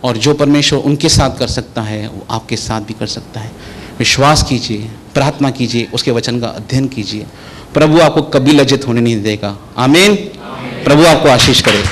और जो परमेश्वर उनके साथ कर सकता है वो आपके साथ भी कर सकता है। विश्वास कीजिए, प्रार्थना कीजिए, उसके वचन का अध्ययन कीजिए। प्रभु आपको कभी लज्जित होने नहीं देगा। आमीन। प्रभु आपको आशीष करे।